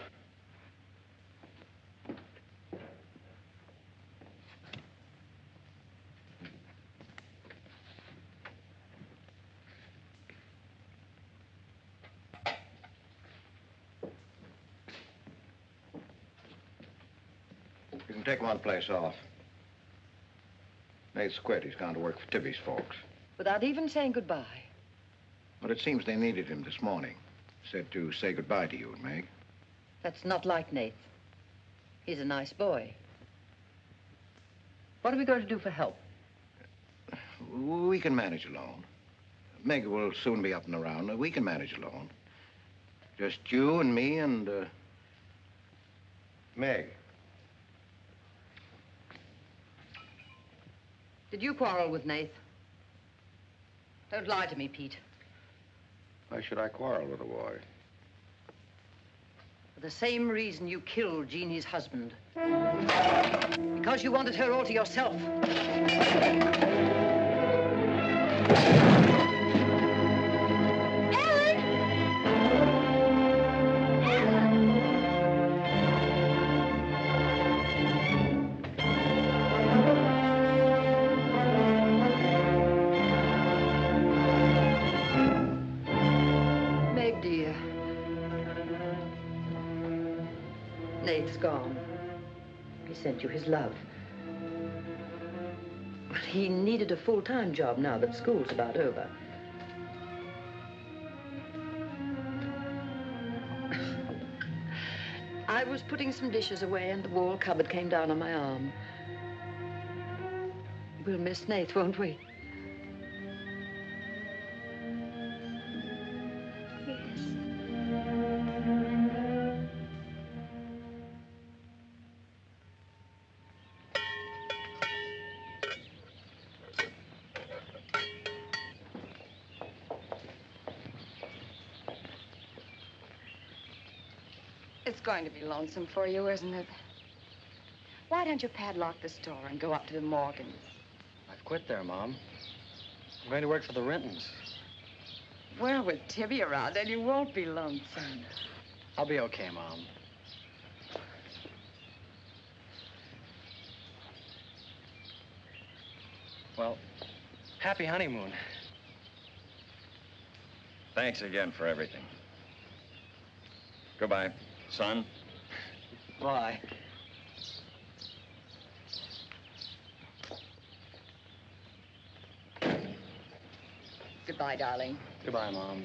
You can take one place off. Nath's quit. He's gone to work for Tibby's folks. Without even saying goodbye. But it seems they needed him this morning. Said to say goodbye to you and Meg. That's not like Nath. He's a nice boy. What are we going to do for help? We can manage alone. Meg will soon be up and around. We can manage alone. Just you and me and, Meg. Did you quarrel with Nath? Don't lie to me, Pete. Why should I quarrel with a boy? For the same reason you killed Jeannie's husband. Because you wanted her all to yourself. gone. He sent you his love. But he needed a full-time job now that school's about over. I was putting some dishes away and the wall cupboard came down on my arm. We'll miss Nath, won't we? It's going to be lonesome for you, isn't it? Why don't you padlock the store and go up to the Morgans? I've quit there, Mom. I'm going to work for the Rintons. Well, with Tibby around, then you won't be lonesome. I'll be okay, Mom. Well, happy honeymoon. Thanks again for everything. Goodbye, son. Bye. Goodbye, darling. Goodbye, Mom.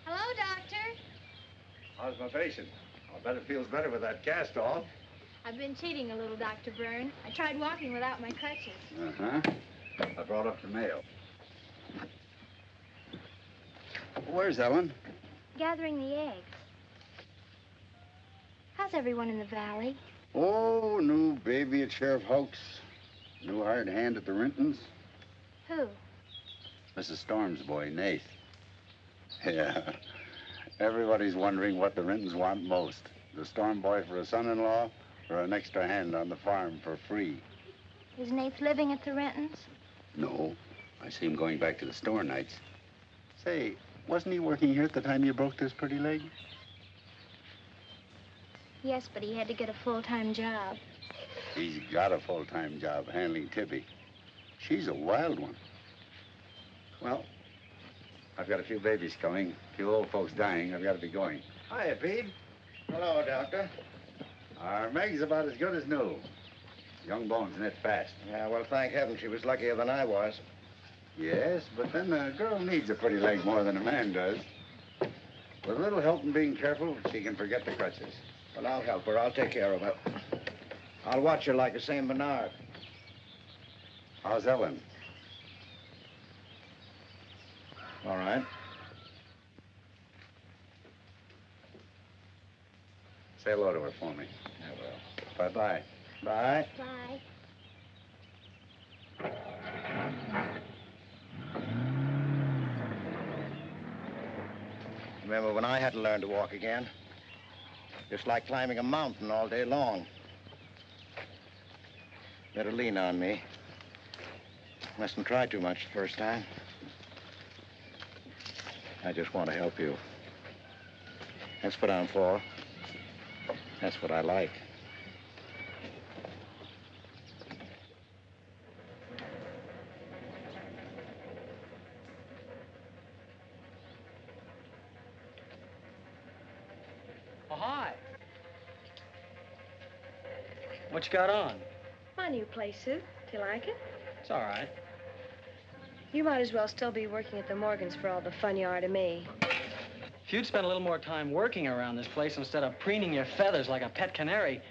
Hello, Doctor. How's my patient? I'll bet it feels better with that cast off. I've been cheating a little, Dr. Byrne. I tried walking without my crutches. Uh-huh. I brought up the mail. Where's Ellen? Gathering the eggs. How's everyone in the valley? Oh, new baby at Sheriff Hoke's. New hired hand at the Rintons. Who? Mrs. Storm's boy, Nath. Yeah. Everybody's wondering what the Rintons want most. The Storm boy for a son-in-law or an extra hand on the farm for free. Is Nath living at the Rentons? No. I see him going back to the store nights. Say, wasn't he working here at the time you broke this pretty leg? Yes, but he had to get a full-time job. He's got a full-time job handling Tibby. She's a wild one. Well, I've got a few babies coming, a few old folks dying. I've got to be going. Hiya, Pete. Hello, Doctor. Our Meg's about as good as new. Young bones knit fast. Yeah, well, thank heaven she was luckier than I was. Yes, but then a girl needs a pretty leg more than a man does. With a little help and being careful, she can forget the crutches. Well, I'll help her. I'll take care of her. I'll watch her like a St. Bernard. How's Ellen? All right. Say hello to her for me. I will. Bye-bye. Bye. Bye. Remember when I had to learn to walk again? Just like climbing a mountain all day long. Better lean on me. Mustn't try too much the first time. I just want to help you. That's what I'm for. That's what I like. Oh, hi. What you got on? My new place suit. Do you like it? It's all right. You might as well still be working at the Morgans for all the fun you are to me. If you'd spent a little more time working around this place instead of preening your feathers like a pet canary,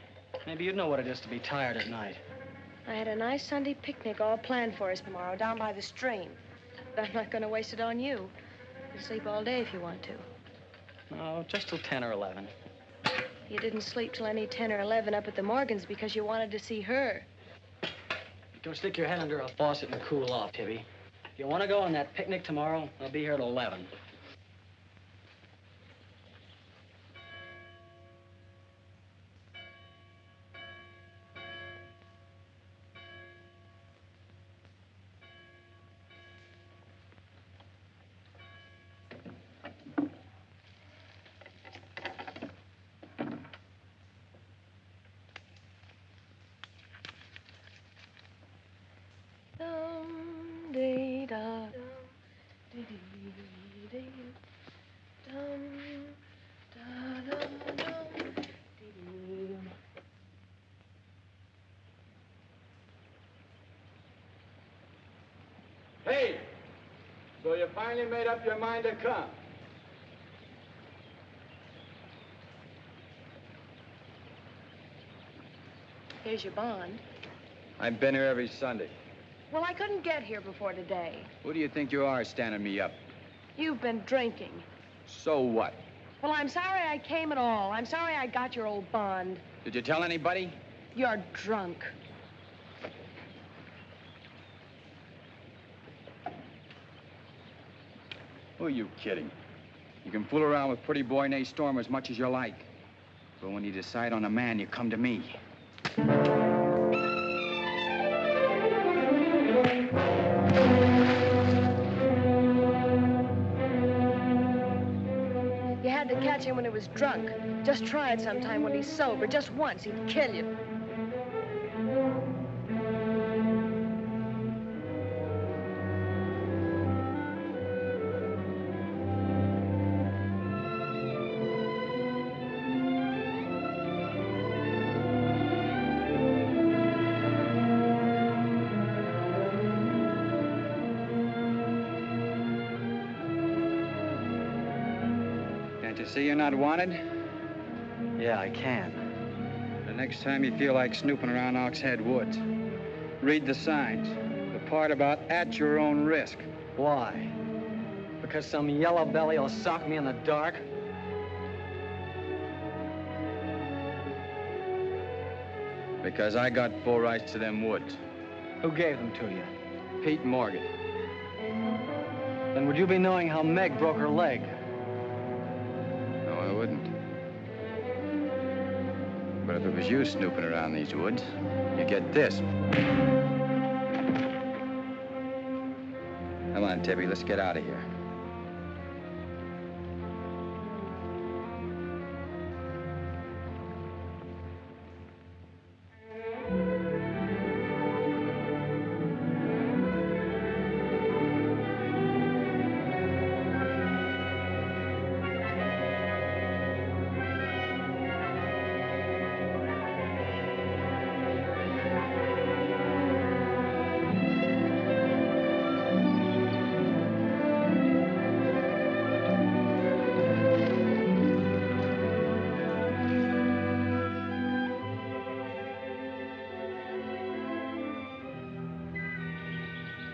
maybe you'd know what it is to be tired at night. I had a nice Sunday picnic all planned for us tomorrow down by the stream. But I'm not going to waste it on you. You can sleep all day if you want to. No, just till 10 or 11. You didn't sleep till any 10 or 11 up at the Morgans because you wanted to see her. Go stick your head under a faucet and cool off, Tibby. If you want to go on that picnic tomorrow, I'll be here at 11. Hey, so you finally made up your mind to come? Here's your bond. I've been here every Sunday. Well, I couldn't get here before today. Who do you think you are standing me up? You've been drinking. So what? Well, I'm sorry I came at all. I'm sorry I got your old bond. Did you tell anybody? You're drunk. Who are you kidding? You can fool around with pretty boy Nate Storm as much as you like. But when you decide on a man, you come to me. You had to catch him when he was drunk. Just try it sometime when he's sober. Just once, he'd kill you. See you're not wanted? Yeah, I can. The next time you feel like snooping around Ox Head Woods, read the signs. The part about at your own risk. Why? Because some yellow belly will sock me in the dark? Because I got full rights to them woods. Who gave them to you? Pete Morgan. Then would you be knowing how Meg broke her leg? No, I wouldn't. But if it was you snooping around these woods, you get this. Come on, Tippy, let's get out of here.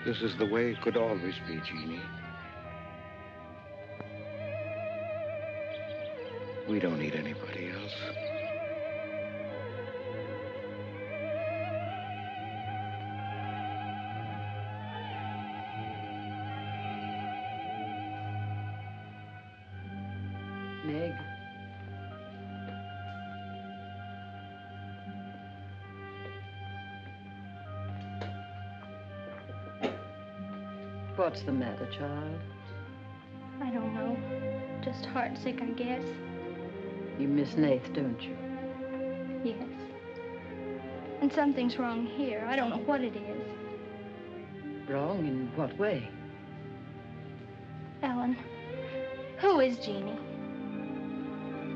This is the way it could always be, Jeannie. We don't need anybody else. Meg. What's the matter, child? I don't know. Just heartsick, I guess. You miss Nath, don't you? Yes. And something's wrong here. I don't know what it is. Wrong in what way? Ellen, who is Jeannie?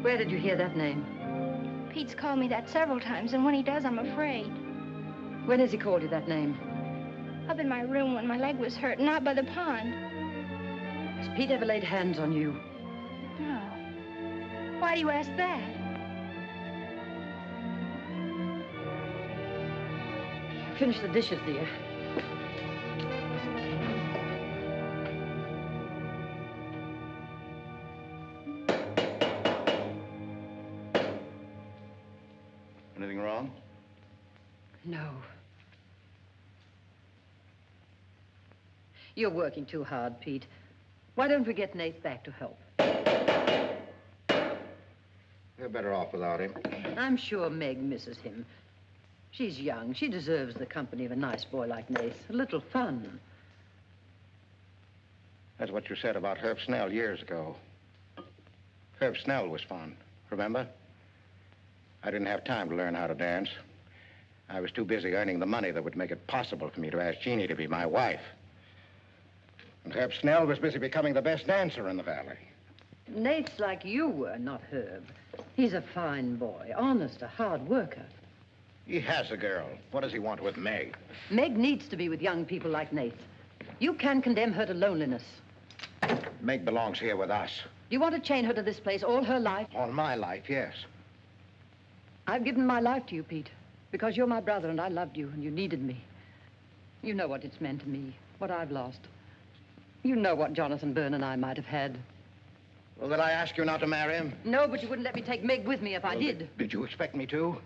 Where did you hear that name? Pete's called me that several times, and when he does, I'm afraid. When has he called you that name? Up in my room when my leg was hurt, and out by the pond. Has Pete ever laid hands on you? No. Why do you ask that? Finish the dishes, dear. Anything wrong? No. You're working too hard, Pete. Why don't we get Nath back to help? You're better off without him. I'm sure Meg misses him. She's young. She deserves the company of a nice boy like Nath. A little fun. That's what you said about Herb Snell years ago. Herb Snell was fun, remember? I didn't have time to learn how to dance. I was too busy earning the money that would make it possible for me to ask Jeannie to be my wife. And Herb Snell was busy becoming the best dancer in the valley. Nate's like you were, not Herb. He's a fine boy, honest, a hard worker. He has a girl. What does he want with Meg? Meg needs to be with young people like Nate. You can condemn her to loneliness. Meg belongs here with us. Do you want to chain her to this place all her life? All my life, yes. I've given my life to you, Pete, because you're my brother and I loved you and you needed me. You know what it's meant to me, what I've lost. You know what Jonathan Byrne and I might have had. Well, did I ask you not to marry him? No, but you wouldn't let me take Meg with me if I did. Did you expect me to?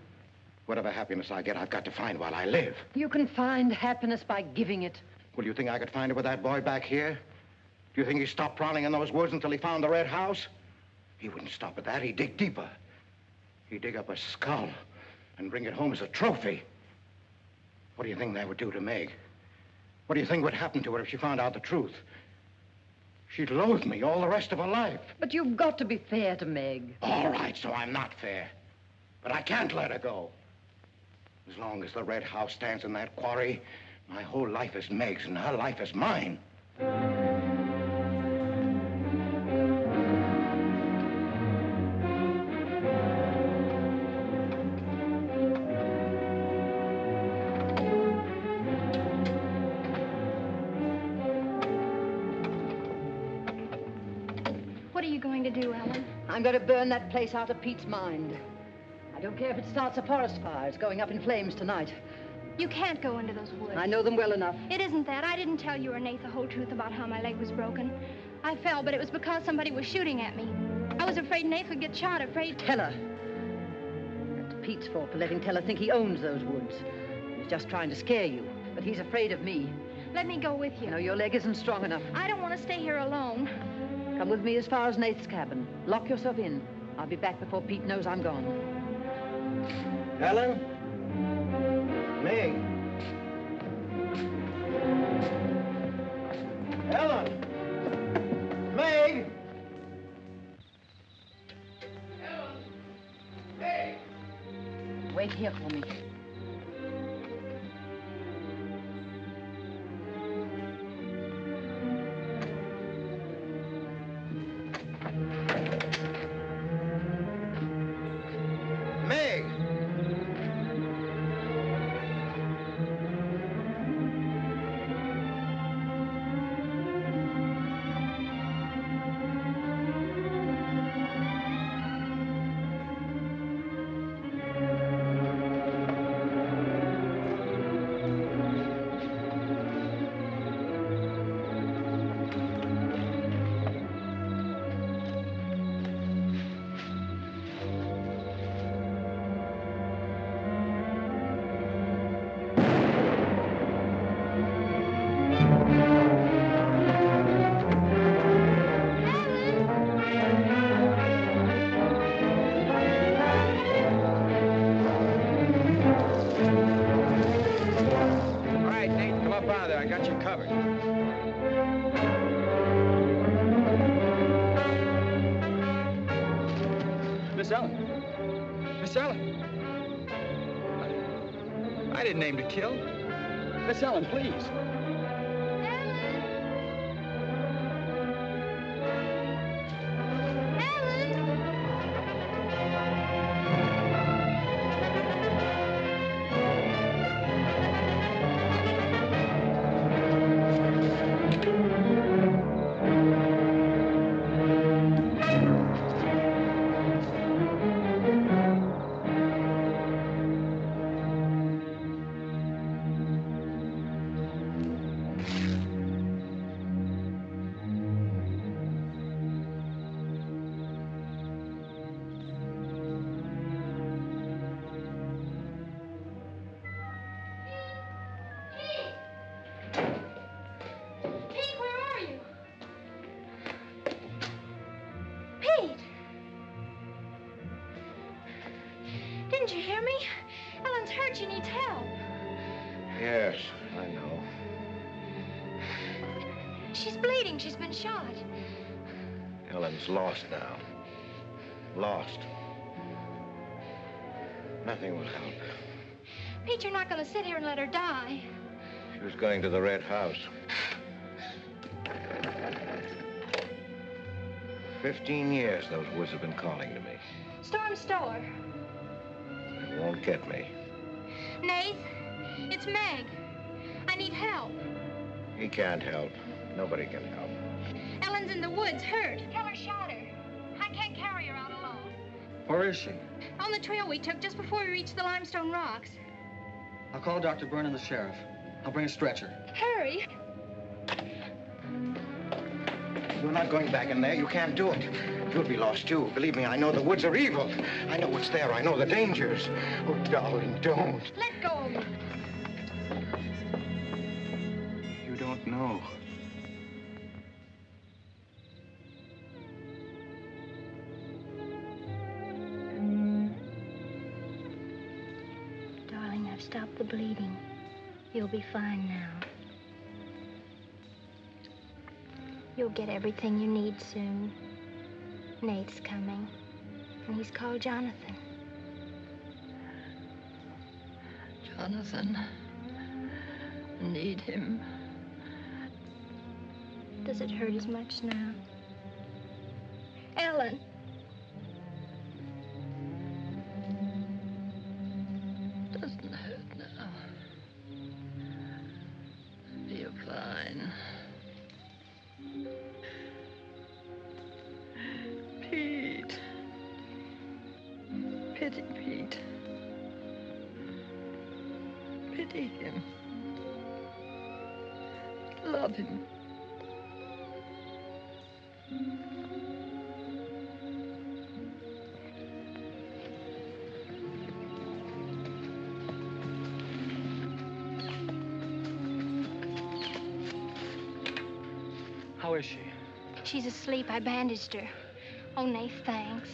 Whatever happiness I get, I've got to find while I live. You can find happiness by giving it. Well, do you think I could find it with that boy back here? Do you think he stopped prowling in those woods until he found the red house? He wouldn't stop at that. He'd dig deeper. He'd dig up a skull and bring it home as a trophy. What do you think that would do to Meg? What do you think would happen to her if she found out the truth? She'd loathe me all the rest of her life. But you've got to be fair to Meg. All right, so I'm not fair. But I can't let her go. As long as the red house stands in that quarry, my whole life is Meg's and her life is mine. What are you going to do, Ellen? I'm going to burn that place out of Pete's mind. I don't care if it starts a forest fire. It's going up in flames tonight. You can't go into those woods. I know them well enough. It isn't that. I didn't tell you or Nate the whole truth about how my leg was broken. I fell, but it was because somebody was shooting at me. I was afraid Nate would get shot, afraid... Tell her. That's Pete's fault for letting Teller think he owns those woods. He's just trying to scare you, but he's afraid of me. Let me go with you. No, your leg isn't strong enough. I don't want to stay here alone. Come with me as far as Nate's cabin. Lock yourself in. I'll be back before Pete knows I'm gone. Ellen? Meg? Ellen? Meg? Ellen? Meg? Wait here for me. Meg? Miss Ellen. Miss Ellen. I didn't aim to kill. Miss Ellen, please. Didn't you hear me? Ellen's hurt. She needs help. Yes, I know. She's bleeding. She's been shot. Ellen's lost now. Lost. Nothing will help. Pete, you're not going to sit here and let her die. She was going to the red house. 15 years those woods have been calling to me. Storm Store. They won't get me. Nath, it's Meg. I need help. He can't help. Nobody can help. Ellen's in the woods, hurt. Tell her shot her. I can't carry her out alone. Where is she? On the trail we took just before we reached the limestone rocks. I'll call Dr. Byrne and the sheriff. I'll bring a stretcher. Hurry. You're not going back in there. You can't do it. You'll be lost, too. Believe me, I know the woods are evil. I know what's there. I know the dangers. Oh, darling, don't. Let go of me. You don't know. Darling, I've stopped the bleeding. You'll be fine now. You'll get everything you need soon. Nate's coming, and he's called Jonathan. Jonathan, need him. Does it hurt as much now? Ellen. Doesn't hurt now. You're fine. Pete. Pity Pete. Pity him. Love him. How is she? She's asleep. I bandaged her. Oh, Nath, thanks.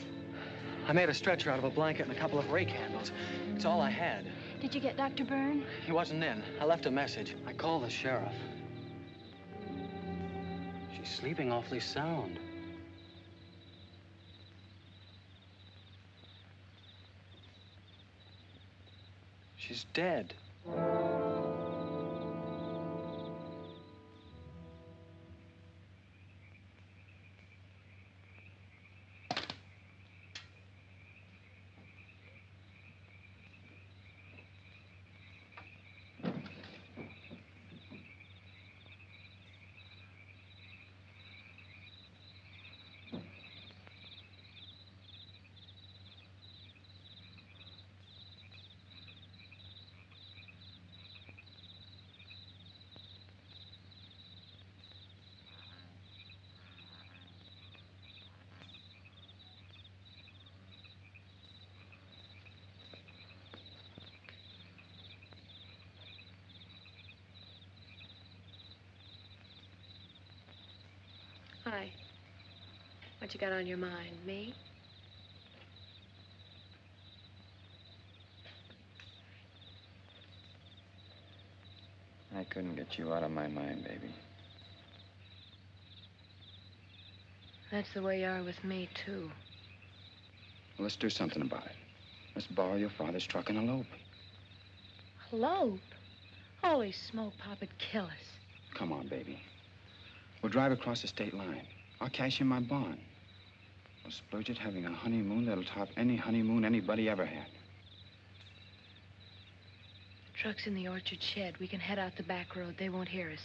I made a stretcher out of a blanket and a couple of rake handles. It's all I had. Did you get Dr. Byrne? He wasn't in. I left a message. I called the sheriff. She's sleeping awfully sound. She's dead. Hi. What you got on your mind? Me? I couldn't get you out of my mind, baby. That's the way you are with me, too. Well, let's do something about it. Let's borrow your father's truck and elope. Elope? Holy smoke, Pop'd kill us. Come on, baby. We'll drive across the state line. I'll cash in my bond. We'll splurge it having a honeymoon that'll top any honeymoon anybody ever had. The truck's in the orchard shed. We can head out the back road. They won't hear us.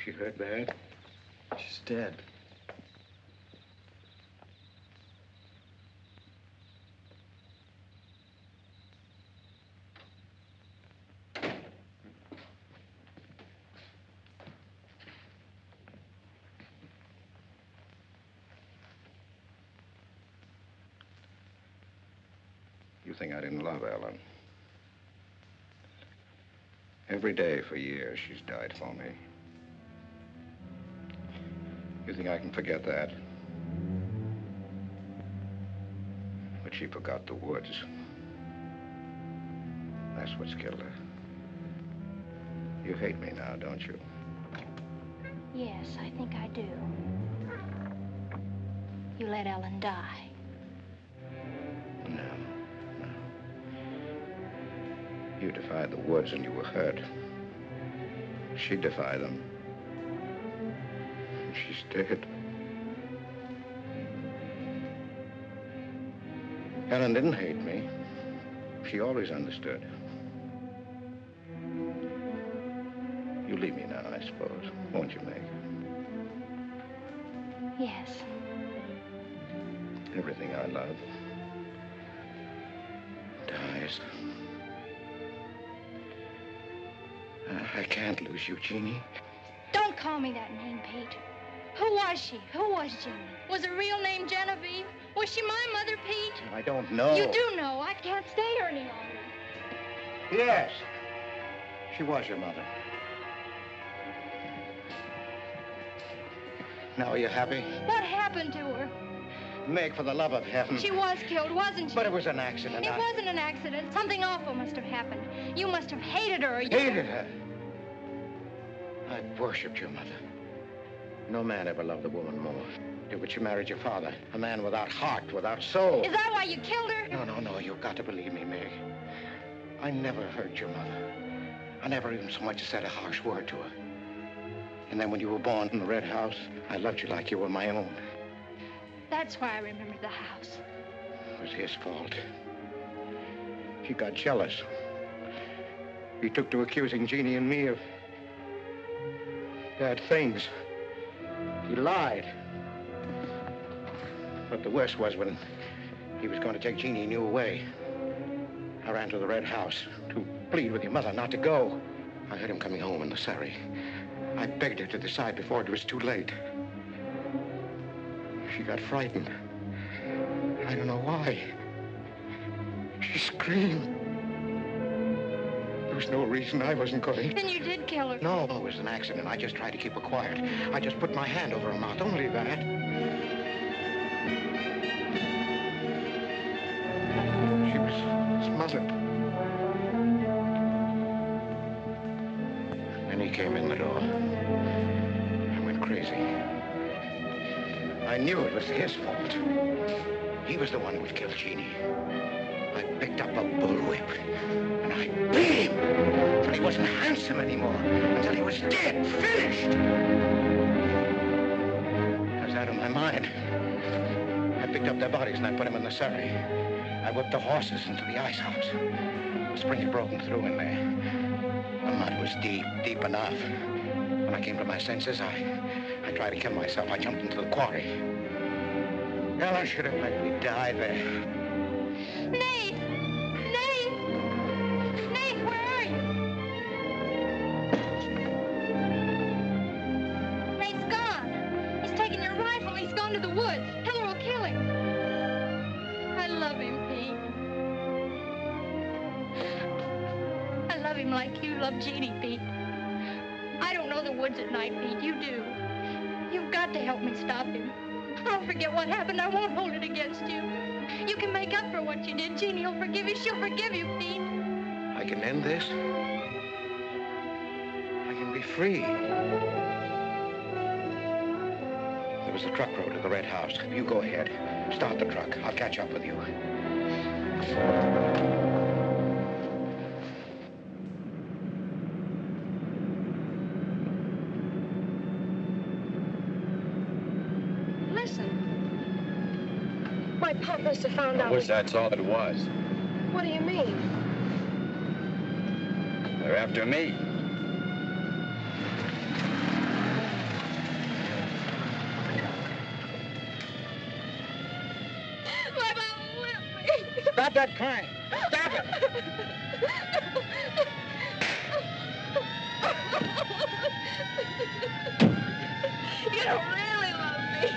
She hurt bad? She's dead. You think I didn't love Ellen? Every day for years, she's died for me. You think I can forget that? But she forgot the woods. That's what's killed her. You hate me now, don't you? Yes, I think I do. You let Ellen die. You defied the woods and you were hurt. She defied them. And she's dead. Helen didn't hate me. She always understood. You leave me now, I suppose, won't you, Meg? Yes. Everything I love dies. I can't lose you, Jeannie. Don't call me that name, Pete. Who was she? Who was Jeannie? Was her real name Genevieve? Was she my mother, Pete? I don't know. You do know. I can't stay here any longer. Yes. She was your mother. Now, are you happy? What happened to her? Meg, for the love of heaven. She was killed, wasn't she? But it was an accident. It wasn't an accident. Something awful must have happened. You must have hated her. Hated her? I worshipped your mother. No man ever loved a woman more. But you married your father, a man without heart, without soul. Is that why you killed her? No, you've got to believe me, Meg. I never hurt your mother. I never even so much as said a harsh word to her. And then when you were born in the red house, I loved you like you were my own. That's why I remember the house. It was his fault. He got jealous. He took to accusing Jeannie and me of bad things. He lied. But the worst was when he was going to take Jeannie and you away. I ran to the red house to plead with your mother not to go. I heard him coming home in the surrey. I begged her to decide before it was too late. She got frightened. I don't know why. She screamed. There was no reason I wasn't going. Then you did kill her. No, it was an accident. I just tried to keep her quiet. I just put my hand over her mouth, only that. She was smothered. Then he came in the door. I went crazy. I knew it was his fault. He was the one who had killed Jeannie. I picked up a bullwhip, and I beat him until he wasn't handsome anymore, until he was dead, finished. I was out of my mind. I picked up their bodies and I put them in the surrey. I whipped the horses into the ice house. The spring had broken through in there. The mud was deep, deep enough. When I came to my senses, I tried to kill myself. I jumped into the quarry. Ella should have let me die there. Nath! Nath! Nath, where are you? Nath's gone. He's taken your rifle. He's gone to the woods. Heller will kill him. I love him, Pete. I love him like you love Jeannie, Pete. I don't know the woods at night, Pete. You do. You've got to help me stop him. I'll forget what happened. I won't hold it against you. You can make up for what you did. Jeannie will forgive you. She'll forgive you, Pete. I can end this. I can be free. There was the truck road to the red house. You go ahead. Start the truck. I'll catch up with you. My pop must have found out. I wish that's all it was. What do you mean? They're after me. My mom whipped me. Stop that crying. Stop it. You don't really love me.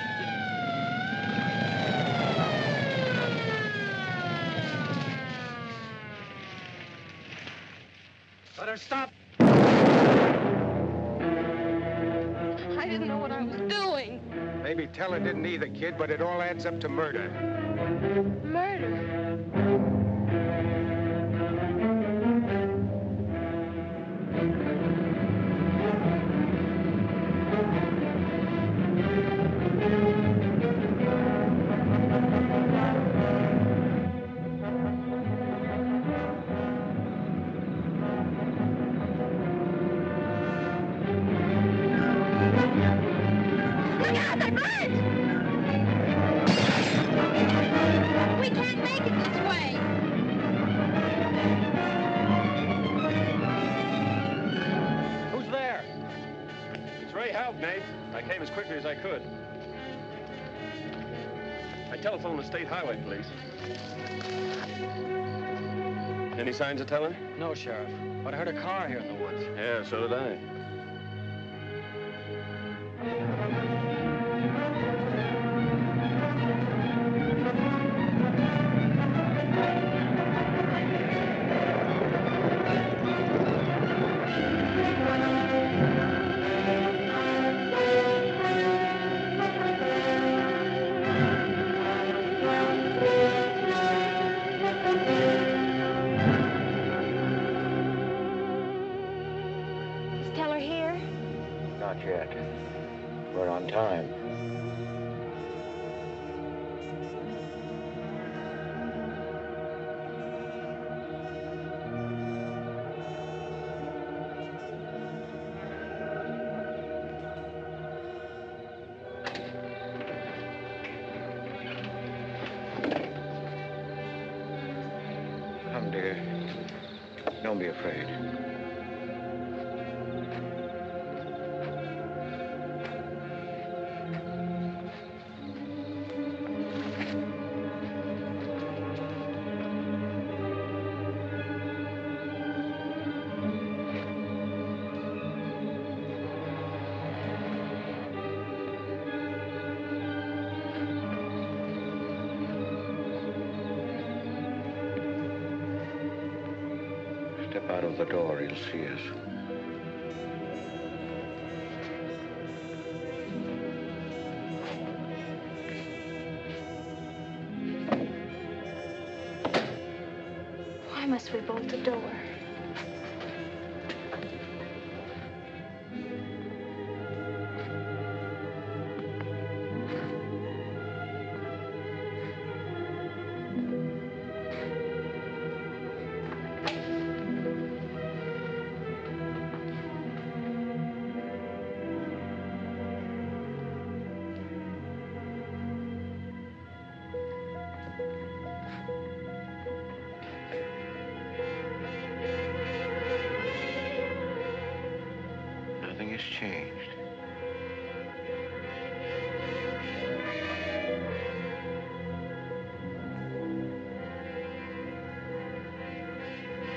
Let her stop. I didn't know what I was doing. Maybe Teller didn't either, kid, but it all adds up to murder. Murder? can't make it this way. Who's there? It's Ray Halp, Nate. I came as quickly as I could. I telephoned the State Highway Police. Any signs of telling? No, Sheriff. But I heard a car here in the woods. Yeah, so did I. Not yet. We're on time. Come, dear. Don't be afraid. Step out of the door, he'll see us. Why must we bolt the door? Nothing has changed.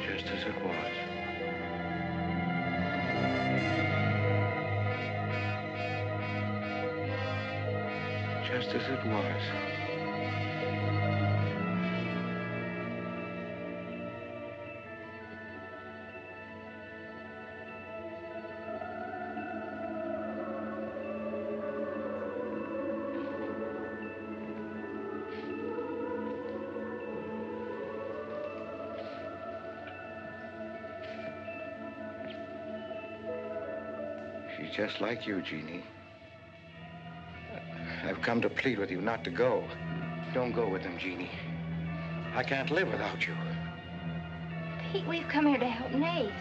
Just as it was. Just as it was. She's just like you, Jeannie. I've come to plead with you not to go. Don't go with them, Jeannie. I can't live without you. Pete, we've come here to help Nath.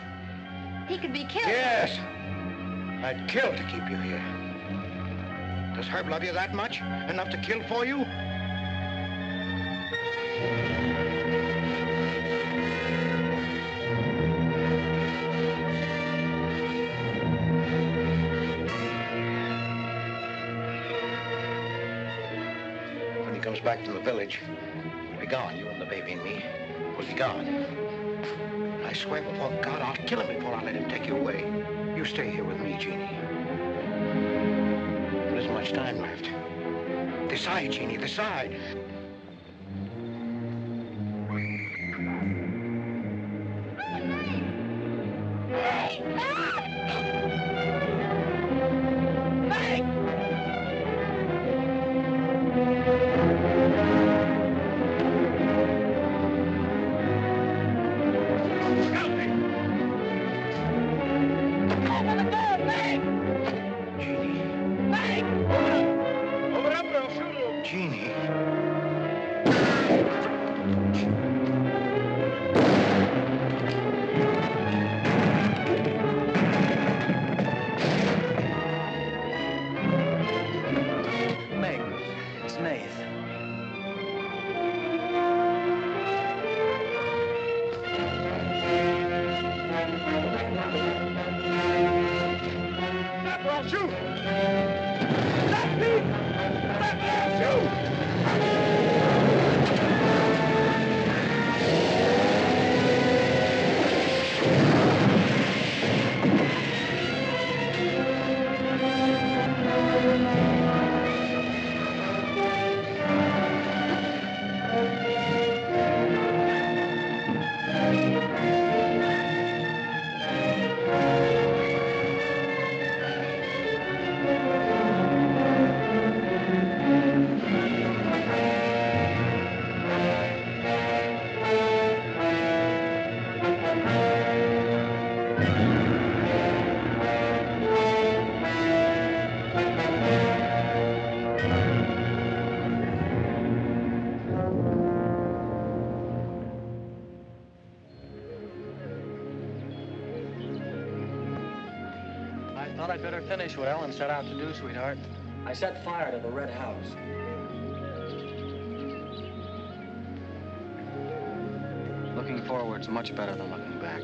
He could be killed. Yes. I'd kill to keep you here. Does Herb love you that much? Enough to kill for you? Comes back from the village, we'll be gone, you and the baby and me. We'll be gone. I swear before God, I'll kill him before I let him take you away. You stay here with me, Jeannie. There isn't much time left. Decide, Jeannie, decide. Thought I'd better finish what Ellen set out to do, sweetheart. I set fire to the red house. Looking forward's much better than looking back.